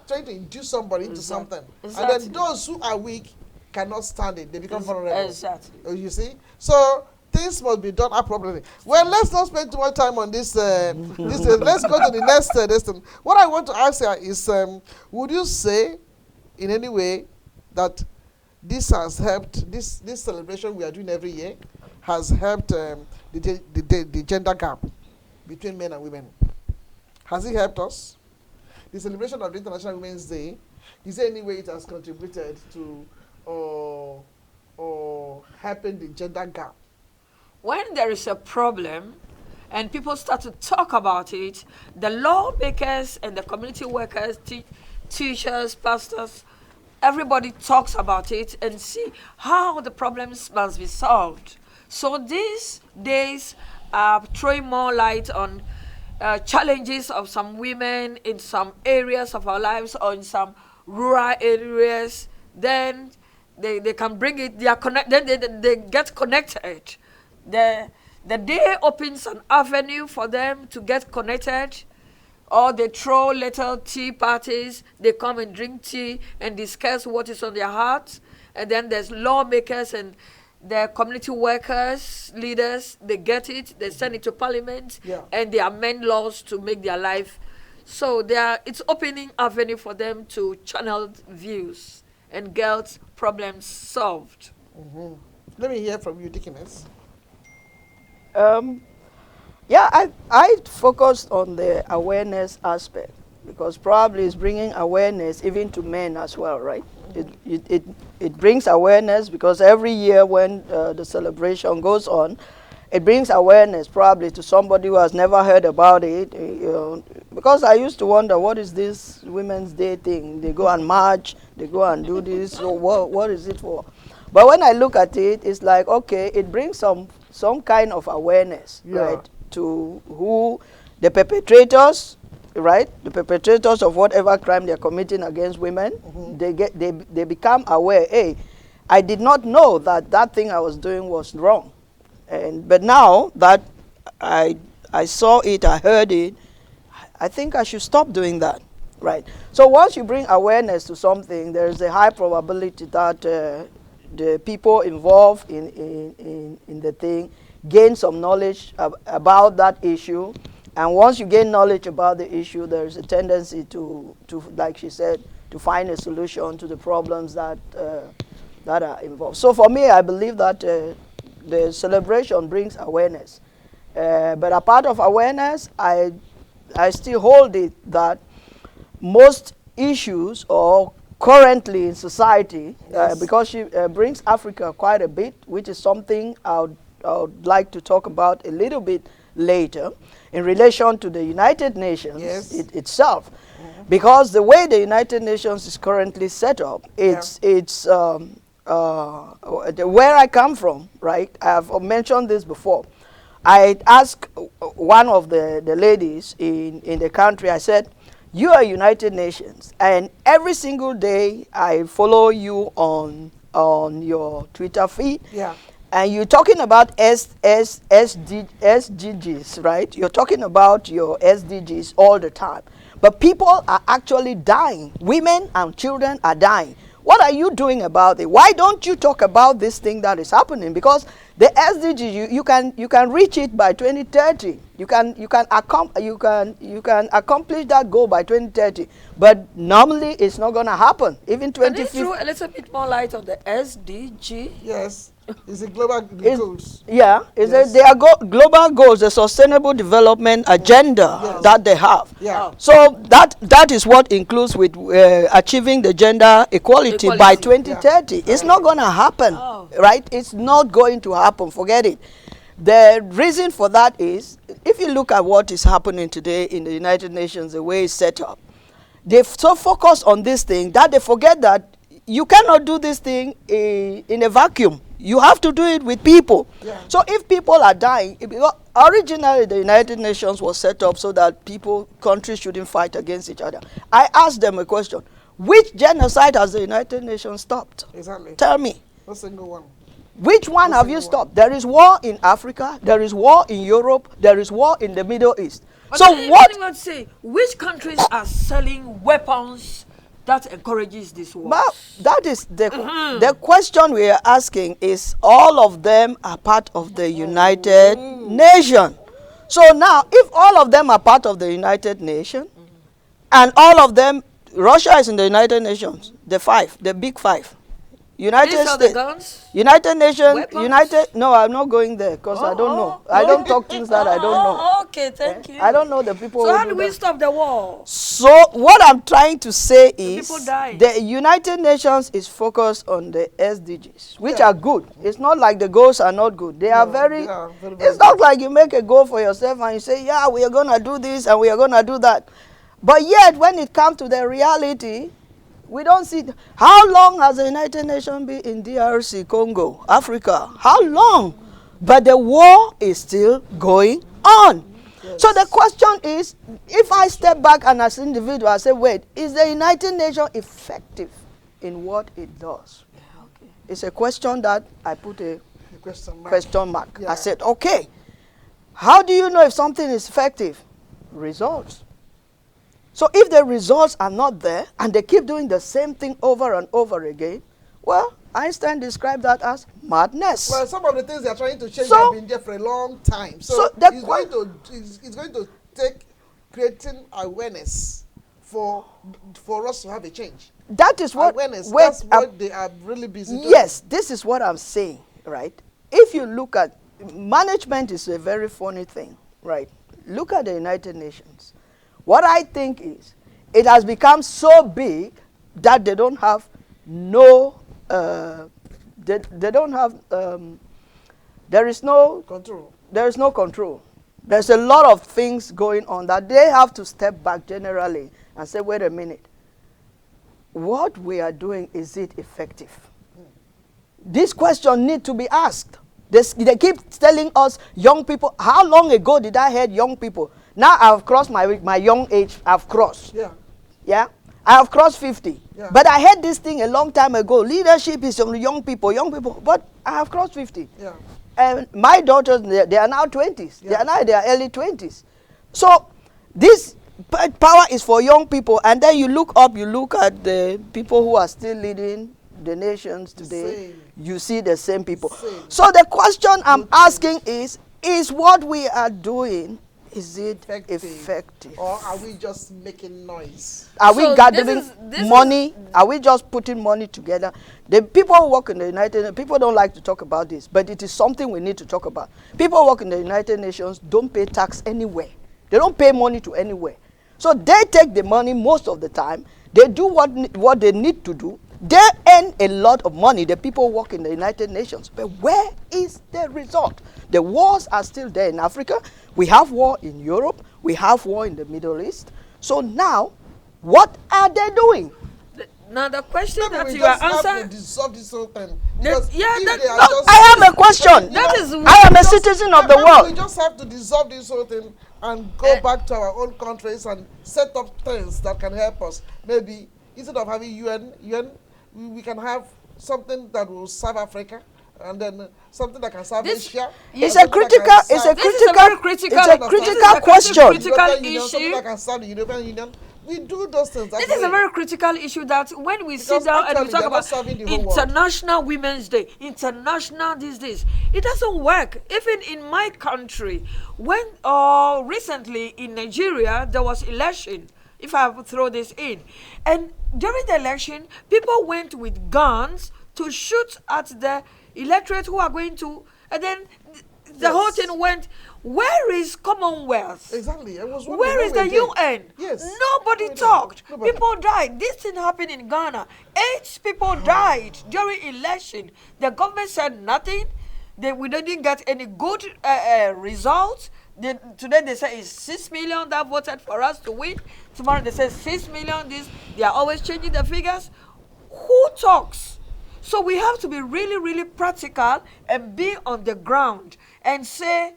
trying to induce somebody into something. Exactly. And then those who are weak cannot stand it. They become vulnerable. Exactly. You see? So things must be done appropriately. Well, let's not spend too much time on this. Let's go to the next lesson. What I want to ask here is, would you say in any way that this has helped, this celebration we are doing every year has helped the gender gap between men and women? Has it helped us? The celebration of the International Women's Day, is there any way it has contributed to or helping the gender gap? When there is a problem and people start to talk about it, the lawmakers and the community workers, teachers, pastors, everybody talks about it and see how the problems must be solved. So these days are throwing more light on challenges of some women in some areas of our lives or in some rural areas. Then they can bring it, then they get connected. The day opens an avenue for them to get connected, or they throw little tea parties. They come and drink tea and discuss what is on their hearts. And then there's lawmakers and the community workers, leaders. They get it, they send it to parliament, and they amend laws to make their life. So it's opening avenue for them to channel views and get problems solved. Mm-hmm. Let me hear from you, Deaconess. I focused on the awareness aspect. because probably it's bringing awareness even to men as well, right? It brings awareness because every year when the celebration goes on, it brings awareness probably to somebody who has never heard about it. Because I used to wonder, what is this Women's Day thing? They go and march, they go and do this, so what is it for? But when I look at it, it's like, okay, it brings some kind of awareness, right, to who the perpetrators, right, the perpetrators of whatever crime they're committing against women. They become aware, hey, I did not know that thing I was doing was wrong. But now that I saw it, I heard it, I think I should stop doing that, right? So once you bring awareness to something, there is a high probability that the people involved in the thing gain some knowledge about that issue. And once you gain knowledge about the issue, there is a tendency to, like she said, to find a solution to the problems that are involved. So for me, I believe that the celebration brings awareness. But a part of awareness, I still hold it that most issues or currently in society, because she brings Africa quite a bit, which is something I would like to talk about a little bit later in relation to the United Nations itself. Because the way the United Nations is currently set up, it's where I come from, right? I've mentioned this before. I asked one of the ladies in the country, I said, you are United Nations, and every single day I follow you on your Twitter feed, and you're talking about SDGs, right? You're talking about your SDGs all the time. But people are actually dying. Women and children are dying. What are you doing about it? Why don't you talk about this thing that is happening? Because the SDG, you can reach it by 2030. You can accomplish that goal by 2030. But normally it's not going to happen. Even 2050. Can you throw a little bit more light on the SDG? Yes. It's a global goals. Yeah, they are global goals, the Sustainable Development Agenda that they have. So that is what includes with achieving the gender equality by 2030. It's not going to happen, right? It's not going to happen. Forget it. The reason for that is, if you look at what is happening today in the United Nations, the way it's set up, they've so focused on this thing that they forget that you cannot do this thing in a vacuum. You have to do it with people. So if people are dying, because originally the United Nations was set up so that countries shouldn't fight against each other. I asked them a question. Which genocide has the United Nations stopped? Exactly. Tell me. No single one. Which one have you stopped? There is war in Africa, there is war in Europe, there is war in the Middle East. But so what? Let's say, which countries are selling weapons that encourages this war? But that is the question we are asking is, all of them are part of the United Nations. So now, if all of them are part of the United Nations, and all of them, Russia is in the United Nations, the big five. United States, United Nations, weapons? No, I'm not going there because I don't know. I don't talk things that I don't know. Okay, thank you. I don't know the people. So how do we stop the war? So what I'm trying to say is, people die. The United Nations is focused on the SDGs, which are good. It's not like the goals are not good. They are very it's not like you make a goal for yourself and you say, yeah, we are going to do this and we are going to do that. But yet, when it comes to the reality, we don't see. How long has the United Nations been in DRC, Congo, Africa? How long? But the war is still going on. So the question is, if I step back and as an individual, I say, wait, is the United Nations effective in what it does? It's a question that I put a question mark. I said, okay, how do you know if something is effective? Results. So if the results are not there and they keep doing the same thing over and over again, well, Einstein described that as madness. Well, some of the things they are trying to change have been there for a long time. So it's going to take creating awareness for us to have a change. That is what awareness. That's what they are really busy doing. Yes, this is what I'm saying, right? If you look at management, is a very funny thing, right? Look at the United Nations. What I think is, it has become so big that they don't have no, they don't have, there is no Control. there is no control. There's a lot of things going on that they have to step back generally and say, wait a minute, what we are doing, is it effective? This question needs to be asked. They keep telling us, young people, how long ago did I hear young people? Now I've crossed my young age, I've crossed. Yeah. Yeah? I have crossed 50. Yeah. But I heard this thing a long time ago. Leadership is from young people, but I have crossed 50. Yeah. And my daughters, they are now 20s. Yeah. They are early 20s. So this power is for young people. And then you look up, you look at the people who are still leading the nations today. Same. You see the same people. Same. So the question I'm asking is what we are doing, is it effective? Or are we just making noise? Are we So gathering this money? Are we just putting money together? The people who work in the United Nations, people don't like to talk about this, but it is something we need to talk about. People who work in the United Nations don't pay tax anywhere. They don't pay money to anywhere. So they take the money most of the time. They do what they need to do. They earn a lot of money, the people who work in the United Nations. But where is the result? The wars are still there in Africa. We have war in Europe. We have war in the Middle East. So now, what are they doing? Now the question Maybe that we you are just have to answering, dissolve this whole thing. yeah, Because if that- they are no, just- I have a question. That is I am a just- citizen of the maybe world. We just have to dissolve this whole thing and go back to our own countries and set up things that can help us. Maybe instead of having UN, we can have something that will serve Africa, and then something that can serve This- Asia. It's and a something that critical, can it's a serve This is a critical, very critical- it's a this is a critical critical question. European Union, something issue. that can serve the European Union. We do those things. this is a very critical issue that when we sit Because down and we actually talk they're not about serving the whole world. International Women's Day, international this, it doesn't work. Even in my country, when recently in Nigeria there was election, if I throw this in, and during the election, people went with guns to shoot at the electorate who are going to, and then the whole Yes. thing went. Where is Commonwealth? Exactly. I was Where is the wondering UN? Yes. Nobody Nobody. talked. Nobody. People died. This thing happened in Ghana. 8 people died during election. The government said nothing. We didn't get any good results. Today they say it's 6 million that voted for us to win. Tomorrow they say 6 million this. They are always changing the figures. Who talks? So we have to be really, really practical and be on the ground and say,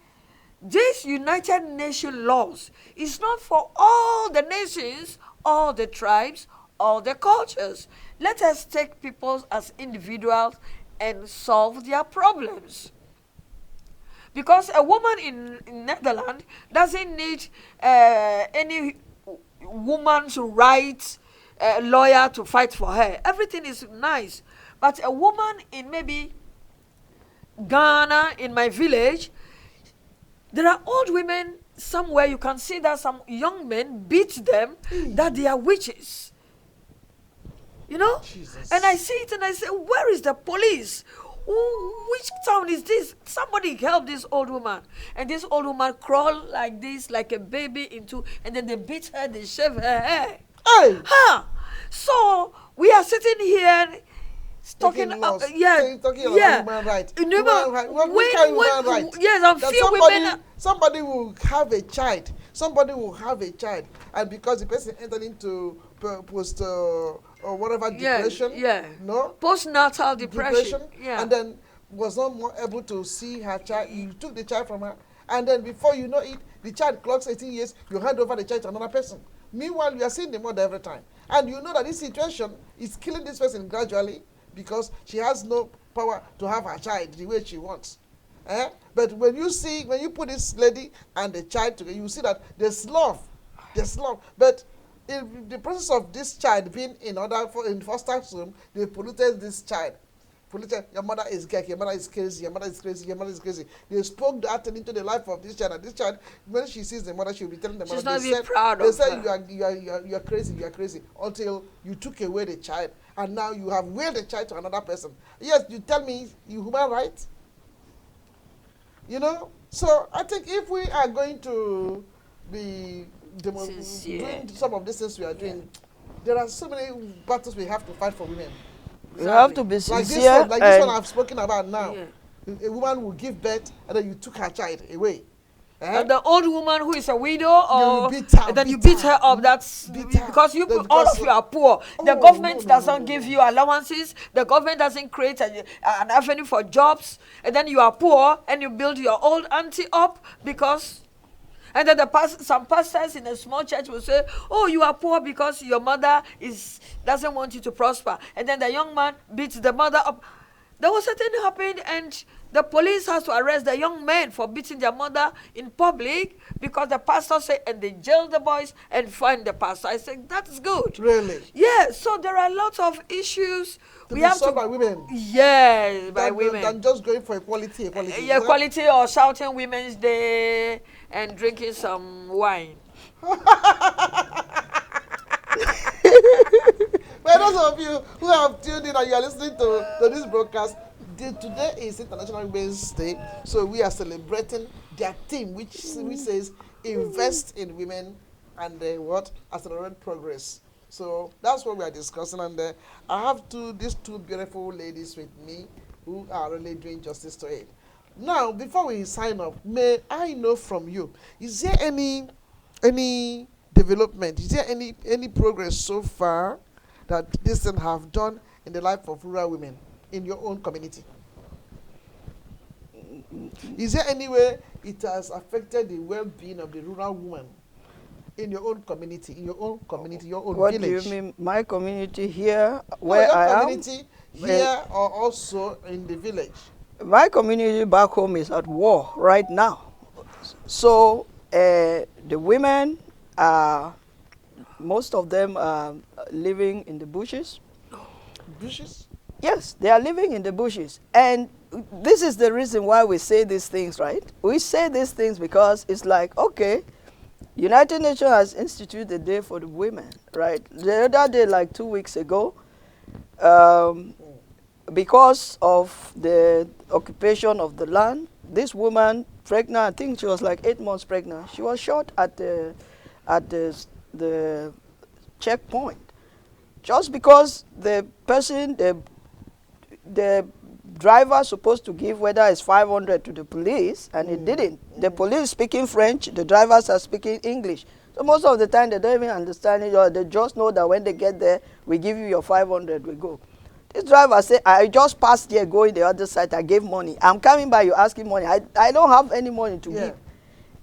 this United Nations laws is not for all the nations, all the tribes, all the cultures. Let us take people as individuals and solve their problems. Because a woman in Netherlands doesn't need any woman's rights lawyer to fight for her. Everything is nice. But a woman in maybe Ghana, in my village, there are old women somewhere. You can see that some young men beat them, that they are witches. You know? Jesus. And I see it and I say, where is the police? Which town is this? Somebody help this old woman. And this old woman crawl like this, like a baby into, and then they beat her, they shave her hair. Hey! Huh? So we are sitting here talking about talking about human rights. Human right. What kind of human rights? Yes, and That few women. somebody will have a child. Somebody will have a child, and because the person entered into post or whatever depression, no Postnatal depression. Yeah. and then was not more able to see her child. You took the child from her, and then before you know it, the child clocks 18 years. You hand over the child to another person. Meanwhile, you are seeing the mother every time, and you know that this situation is killing this person gradually, because she has no power to have her child the way she wants. But when you put this lady and the child together, you see that there's love. But in the process of this child being in foster home, they polluted this child. Your mother is gay, your mother is crazy, your mother is crazy, your mother is crazy. They spoke that into the life of this child, and this child, when she sees the mother, she'll be telling the mother. She's not even proud of They said her. you are crazy, until you took away the child, and now you have willed the child to another person. Yes, you tell me you human rights. You know, so I think if we are going to be doing some of these things we are doing, there are so many battles we have to fight for women. You have to be sincere. Like this one I've spoken about now. A woman will give birth and then you took her child away. And the old woman who is a widow, or you beat her up. That's because all of you are poor. The government doesn't give you allowances. The government doesn't create an avenue for jobs. And then you are poor and you build your old auntie up because. And then some pastors in a small church will say, "Oh, you are poor because your mother doesn't want you to prosper." And then the young man beats the mother up. There was a thing happened, and the police has to arrest the young men for beating their mother in public because the pastor said, and they jail the boys and find the pastor. I said, that's good. Really? Yeah, so there are lots of issues. We have to by women. Yes, by women. Than just going for equality. Yeah, equality or shouting Women's Day and drinking some wine. For those of you who have tuned in and you are listening to this broadcast, today is International Women's Day, so we are celebrating their theme, which says invest in women and accelerate progress. So that's what we are discussing, and I have these two beautiful ladies with me who are really doing justice to it. Now, before we sign up, may I know from you, is there any development? Is there any progress so far that this thing have done in the life of rural women in your own community? Is there any way it has affected the well-being of the rural woman in your own community, your own village? What do you mean, my community here, where I am? Your community here or also in the village? My community back home is at war right now. So the women are, most of them are living in the bushes. Bushes? Yes, they are living in the bushes. And this is the reason why we say these things, right? We say these things because it's like, okay, United Nations has instituted a day for the women, right? The other day, like 2 weeks ago, because of the occupation of the land, this woman, pregnant, I think she was like 8 months pregnant, she was shot at the checkpoint. Just because the person, the driver supposed to give whether it's 500 to the police, and it didn't. The police speaking French, the drivers are speaking English. So most of the time they don't even understand it, or they just know that when they get there, we give you your 500, we go. This driver said, I just passed here going the other side, I gave money. I'm coming by, you're asking money. I don't have any money to give.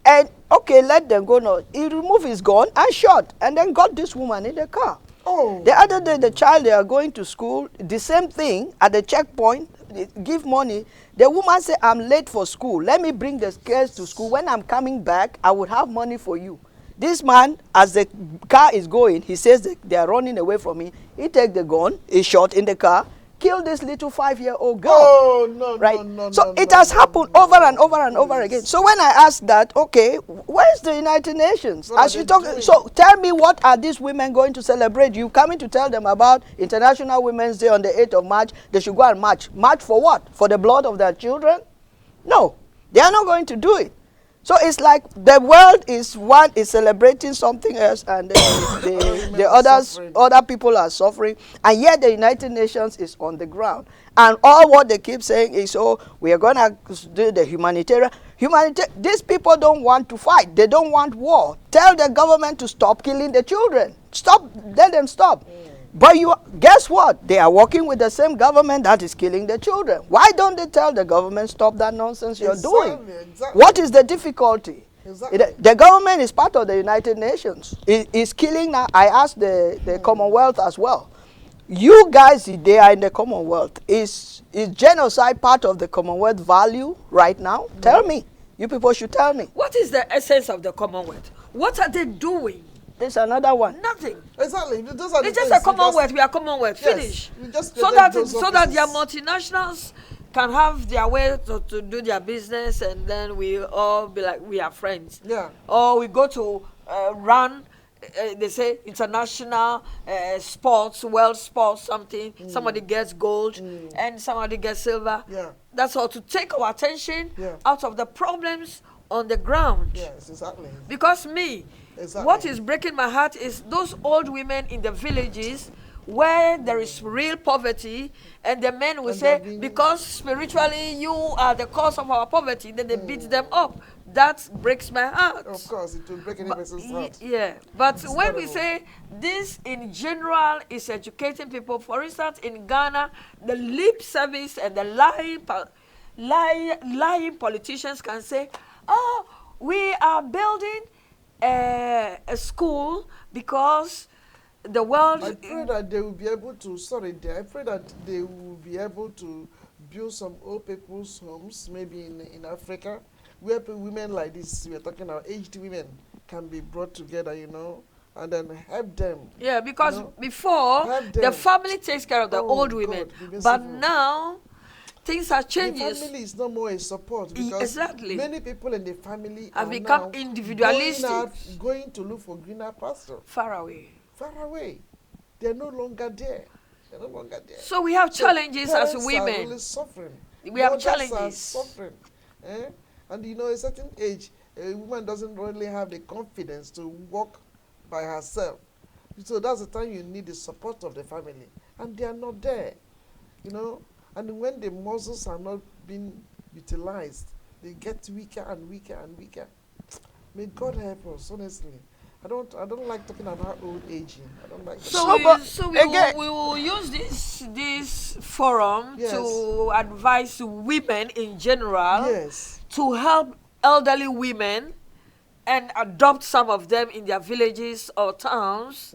And okay, let them go now. He removed his gun and shot, and then got this woman in the car. Oh. The other day, the child, they are going to school, the same thing, at the checkpoint, they give money. The woman said, I'm late for school. Let me bring the girls to school. When I'm coming back, I would have money for you. This man, as the car is going, he says they are running away from me. He take the gun, he shot in the car, killed this little 5-year-old girl. Oh, no, right? no. So it has happened over and over and over again. So when I ask that, okay, where's the United Nations? As you talk, so tell me, what are these women going to celebrate? You coming to tell them about International Women's Day on the 8th of March? They should go and march. March for what? For the blood of their children? No, they are not going to do it. So it's like the world is celebrating something else, and the other people are suffering, and yet the United Nations is on the ground. And all what they keep saying is, oh, we are going to do the humanitarian. These people don't want to fight. They don't want war. Tell the government to stop killing the children. Stop. Let them stop. But guess what? They are working with the same government that is killing the children. Why don't they tell the government, stop that nonsense you're doing? Exactly. What is the difficulty? Exactly. The government is part of the United Nations. It's killing now. I asked the Commonwealth as well. You guys, they are in the Commonwealth. Is genocide part of the Commonwealth value right now? No. Tell me. You people should tell me. What is the essence of the Commonwealth? What are they doing? There's another one. Nothing. Exactly. It's just a Commonwealth. We are Commonwealth. Finish. So that their multinationals can have their way to do their business, and then we all be like, we are friends. Yeah. Or we go to run. They say international sports, world sports, something. Somebody gets gold and somebody gets silver. Yeah. That's all, to take our attention out of the problems on the ground. Yes, exactly. Because me, Exactly. what is breaking my heart is those old women in the villages where there is real poverty, and the men will And say, they're being- because spiritually you are the cause of our poverty, then they beat them up. That breaks my heart. Of course, it will break any person's heart. Yeah, but It's when we terrible. say this in general is educating people, for instance, in Ghana, the lip service and the lying politicians can say, oh, we are building a school because the world... I pray that they will be able to, I pray that they will be able to build some old people's homes, maybe in Africa, where women like this, we are talking about aged women, can be brought together, you know, and then help them. Yeah, because you know, before, help the them. family takes care of the Oh, old God, women. be But merciful. now, things are The changing. family is no more a support because Exactly. many people in the family Have are become now individualistic. going to look for greener pasture Far away. far away. They're no longer there. They're no longer there. So we have So challenges as parents women. are really suffering. We have Mothers are challenges. suffering. Eh? And you know, a certain age, a woman doesn't really have the confidence to walk by herself. So that's the time you need the support of the family. And they are not there. You know? And when the muscles are not being utilized, they get weaker and weaker and weaker. May God help us, honestly. I don't like talking about old aging. I don't like So, that. we will use this forum Yes. to advise women in general Yes. to help elderly women and adopt some of them in their villages or towns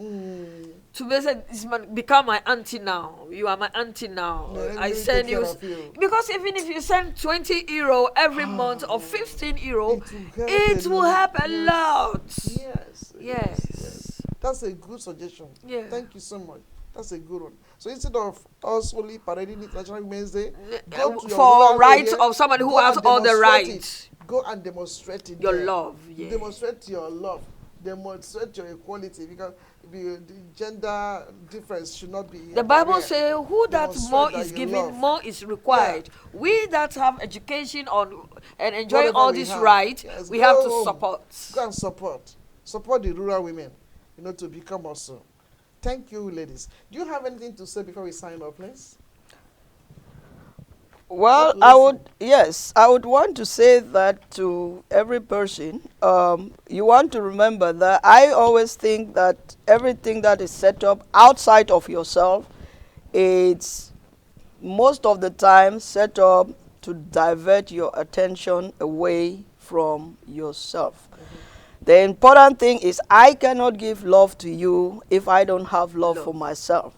to basically become my auntie now. You are my auntie now. Yeah, let I me send take care you, of you. because even if you send 20 euro every month or 15 euro, it will help a Yes. lot. Yes. Yes. That's a good suggestion. Yeah. Thank you so much. That's a good one. So instead of us only parading International Women's Day, go to your For rural rights area, of somebody who go has and all the demonstrate rights. it. Go and demonstrate it. Your there. love, yeah. Demonstrate your love. Demonstrate your equality, because the gender difference should not be. The Bible says, who that Demonstrate more that is you given, love. more is required. We that have education on and enjoy Whatever all we this have. right, Yes, we go have to home. support. Go and support the rural women, you know, to become also. Thank you, ladies. Do you have anything to say before we sign off, please? Well, I would want to say that to every person. You want to remember that I always think that everything that is set up outside of yourself, it's most of the time set up to divert your attention away from yourself. The important thing is I cannot give love to you if I don't have love for myself.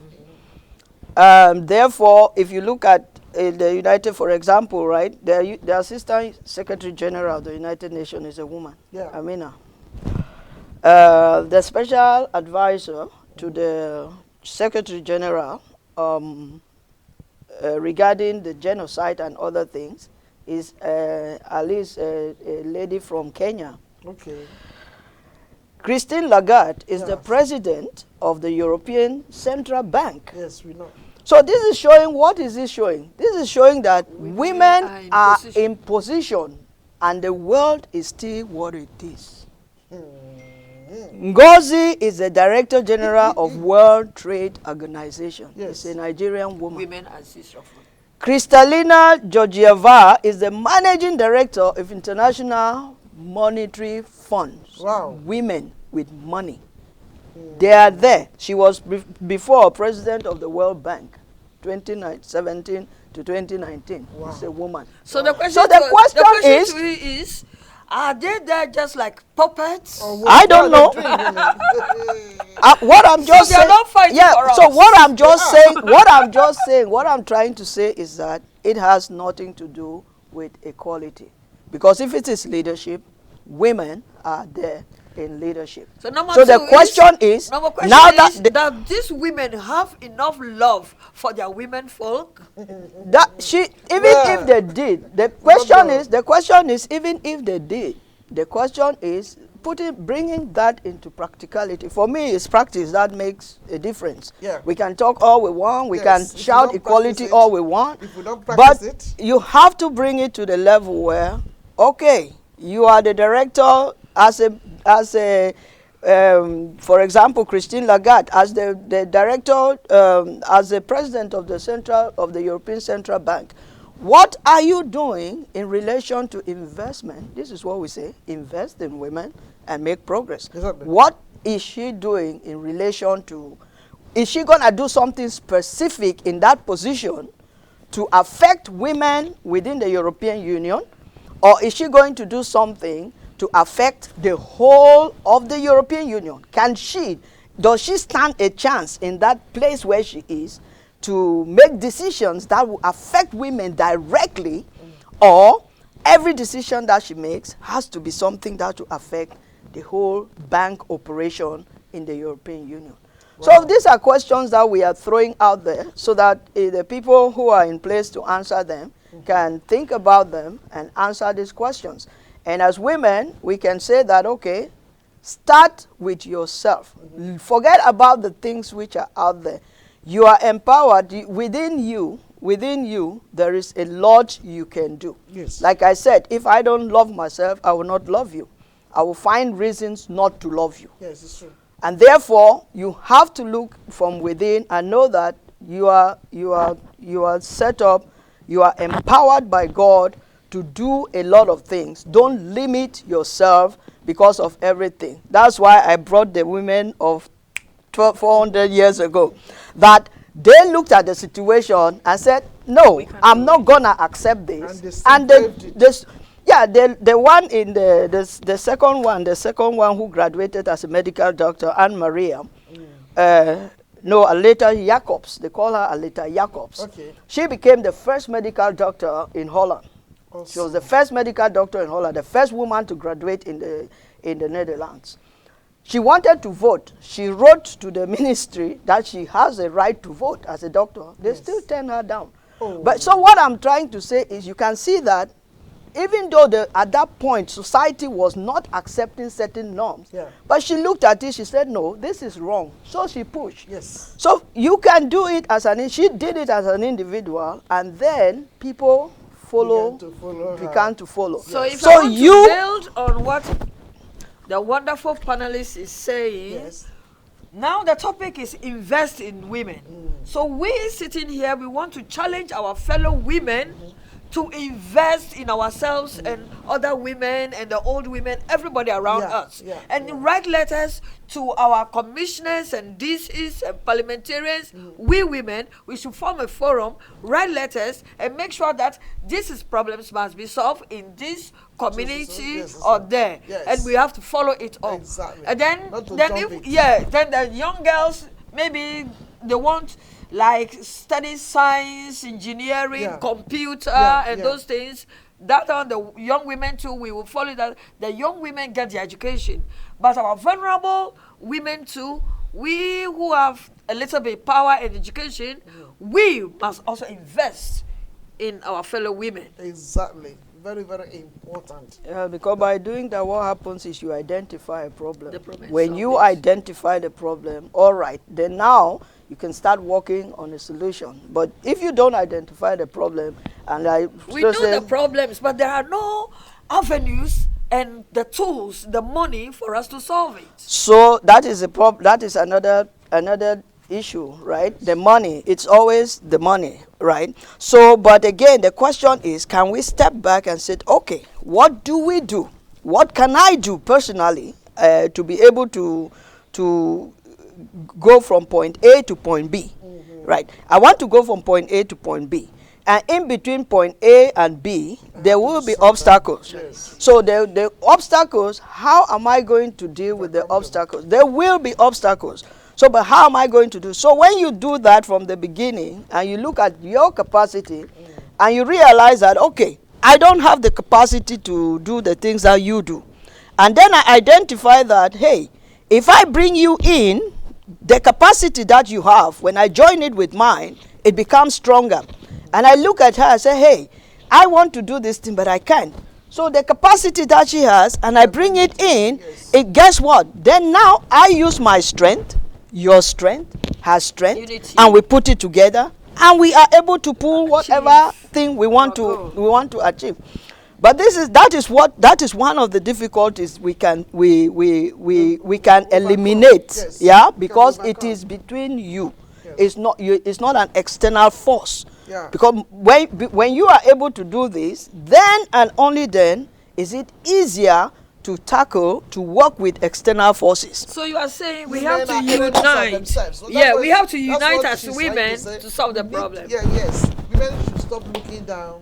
Therefore, if you look at the United, for example, right, the Assistant Secretary General of the United Nations is a woman, Amina. The Special Advisor to the Secretary General regarding the genocide and other things is at least a lady from Kenya. Okay. Christine Lagarde is the president of the European Central Bank. Yes, we know. So this is showing, what is this showing? This is showing that women are in position and the world is still what it is. Ngozi is the Director General of World Trade Organization. Yes. It's a Nigerian woman. Women and sisterhood. Kristalina Georgieva is the Managing Director of International Monetary Funds. Wow. Women with money. They are there. She was before president of the World Bank, 2017 to 2019. Wow. She's a woman. So the question, is, to you is, are they there just like puppets? I don't know. What I'm just So they're saying, not fighting for us. So what I'm just saying, what I'm trying to say is that it has nothing to do with equality, because if it is leadership, women are there in leadership. So the question is, now that these women have enough love for their women folk? If they did, the question is even if they did, the question is bringing that into practicality. For me, it's practice that makes a difference. Yeah. We can talk all we want, we can If shout we don't equality practice all we want, if we don't practice but it, you have to bring it to the level where, okay, you are the director for example, Christine Lagarde, as the director, as the president of the European Central Bank, what are you doing in relation to investment? This is what we say: invest in women and make progress. Exactly. What is she doing in relation to? Is she going to do something specific in that position to affect women within the European Union, or is she going to do something to affect the whole of the European Union? Does she stand a chance in that place where she is to make decisions that will affect women directly, or every decision that she makes has to be something that will affect the whole bank operation in the European Union? Wow. So these are questions that we are throwing out there so that the people who are in place to answer them can think about them and answer these questions. And as women, we can say that, okay, start with yourself. Forget about the things which are out there. You are empowered. Within you, there is a lot you can do. Yes. Like I said, if I don't love myself, I will not love you. I will find reasons not to love you. Yes, it's true. And therefore, you have to look from within and know that you are set up, you are empowered by God to do a lot of things. Don't limit yourself because of everything. That's why I brought the women of 400 years ago, that they looked at the situation and said, no, I'm not going to accept this. And the one in the second one who graduated as a medical doctor, Anne Maria, Aleta Jacobs, they call her Aleta Jacobs. Okay. She became the first medical doctor in Holland. Awesome. She was the first medical doctor in Holland, the first woman to graduate in the Netherlands. She wanted to vote. She wrote to the ministry that she has a right to vote as a doctor. They still turn her down. Oh. But so what I'm trying to say is, you can see that even though at that point society was not accepting certain norms, but she looked at it, she said, no, this is wrong. So she pushed. Yes. So you can do it she did it as an individual, and then people began to follow. So if I want to build on what the wonderful panelist is saying, now the topic is invest in women. So we sitting here, we want to challenge our fellow women to invest in ourselves and other women and the old women, everybody around us. And write letters to our commissioners and DCs and parliamentarians. We women, we should form a forum, write letters, and make sure that these problems must be solved in this community or there. And we have to follow it up. Exactly. And then the young girls, maybe they want like study science, engineering, computer, and those things. That on the young women too, we will follow that. The young women get the education. But our vulnerable women too, we who have a little bit power and education, we must also invest in our fellow women. Exactly. Very, very important. Because by doing that, what happens is you identify a problem. When you identify the problem, all right, then now you can start working on a solution. But if you don't identify the problem, we know the problems, but there are no avenues and the tools, the money for us to solve it. So that is that is another issue, right? The money, it's always the money, right? So, but again, the question is, can we step back and say, okay, what do we do? What can I do personally to be able to go from point A to point B, right? I want to go from point A to point B. And in between point A and B, there will be obstacles. So the obstacles, how am I going to deal with the obstacles? There will be obstacles. So, but how am I going to do? So when you do that from the beginning and you look at your capacity and you realize that, okay, I don't have the capacity to do the things that you do. And then I identify that, hey, if I bring you in, the capacity that you have, when I join it with mine, it becomes stronger. And I look at her and say, hey, I want to do this thing, but I can't. So the capacity that she has, and I bring it in, guess what? Then now I use my strength, your strength, her strength, unity, and we put it together, and we are able to pull whatever thing we want to achieve. But that is one of the difficulties we can eliminate. Yes. Yeah, because it overcome. is between you. Yes. It's not an external force. Yeah. Because when you are able to do this, then and only then is it easier to work with external forces. So you are saying we Women have to are enemies of unite. themselves. So that's Yeah, what- we have to that's unite what as she's women trying say. to solve the We need- problem. Yeah, yes. Women should stop looking down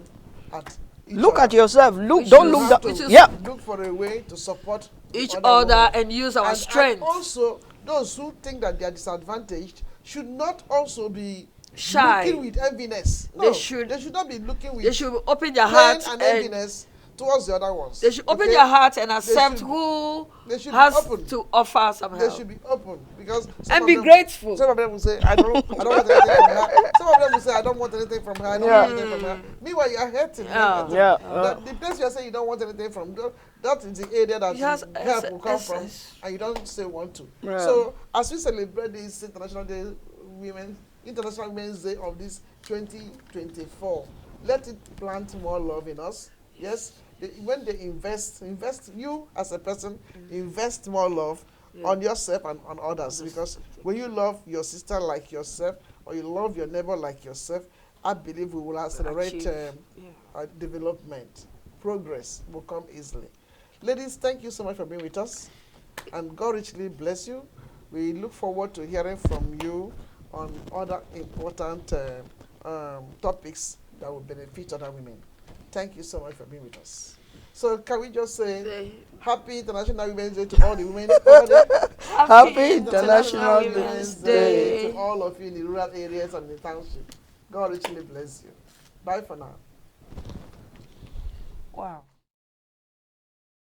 at each Look other. at yourself. Look, We don't should look have down. to Yeah. Look for a way to support Each other other women. and use our And strength. also, those who think that they are disadvantaged should not also be Shy. looking with enviness. No, They should- They should not be looking with They should open their pain hearts and and enviness towards the other ones. they should open Okay? their hearts and accept should- who they should be has open. to offer some They help. should be open because And be grateful. Some of them will say, I don't want anything from her. Some of them will say, I don't want anything from her. I don't want anything from her. Meanwhile, you are hurting. Yeah. The place you are saying you don't want anything from, that is the area that Yes, help will come from, yes. and you don't say want to. Yeah. So, as we celebrate this International Women's Day of this 2024, let it plant more love in us. Yes, when they invest you as a person, invest more love on yourself and on others. Because when you love your sister like yourself, or you love your neighbor like yourself, I believe we will accelerate development. Progress will come easily. Ladies, thank you so much for being with us, and God richly bless you. We look forward to hearing from you on other important topics that will benefit other women. Thank you so much for being with us. So can we just say Happy International Women's Day to all the women? Happy International Women's To all of you in the rural areas and the township. God richly bless you. Bye for now. Wow.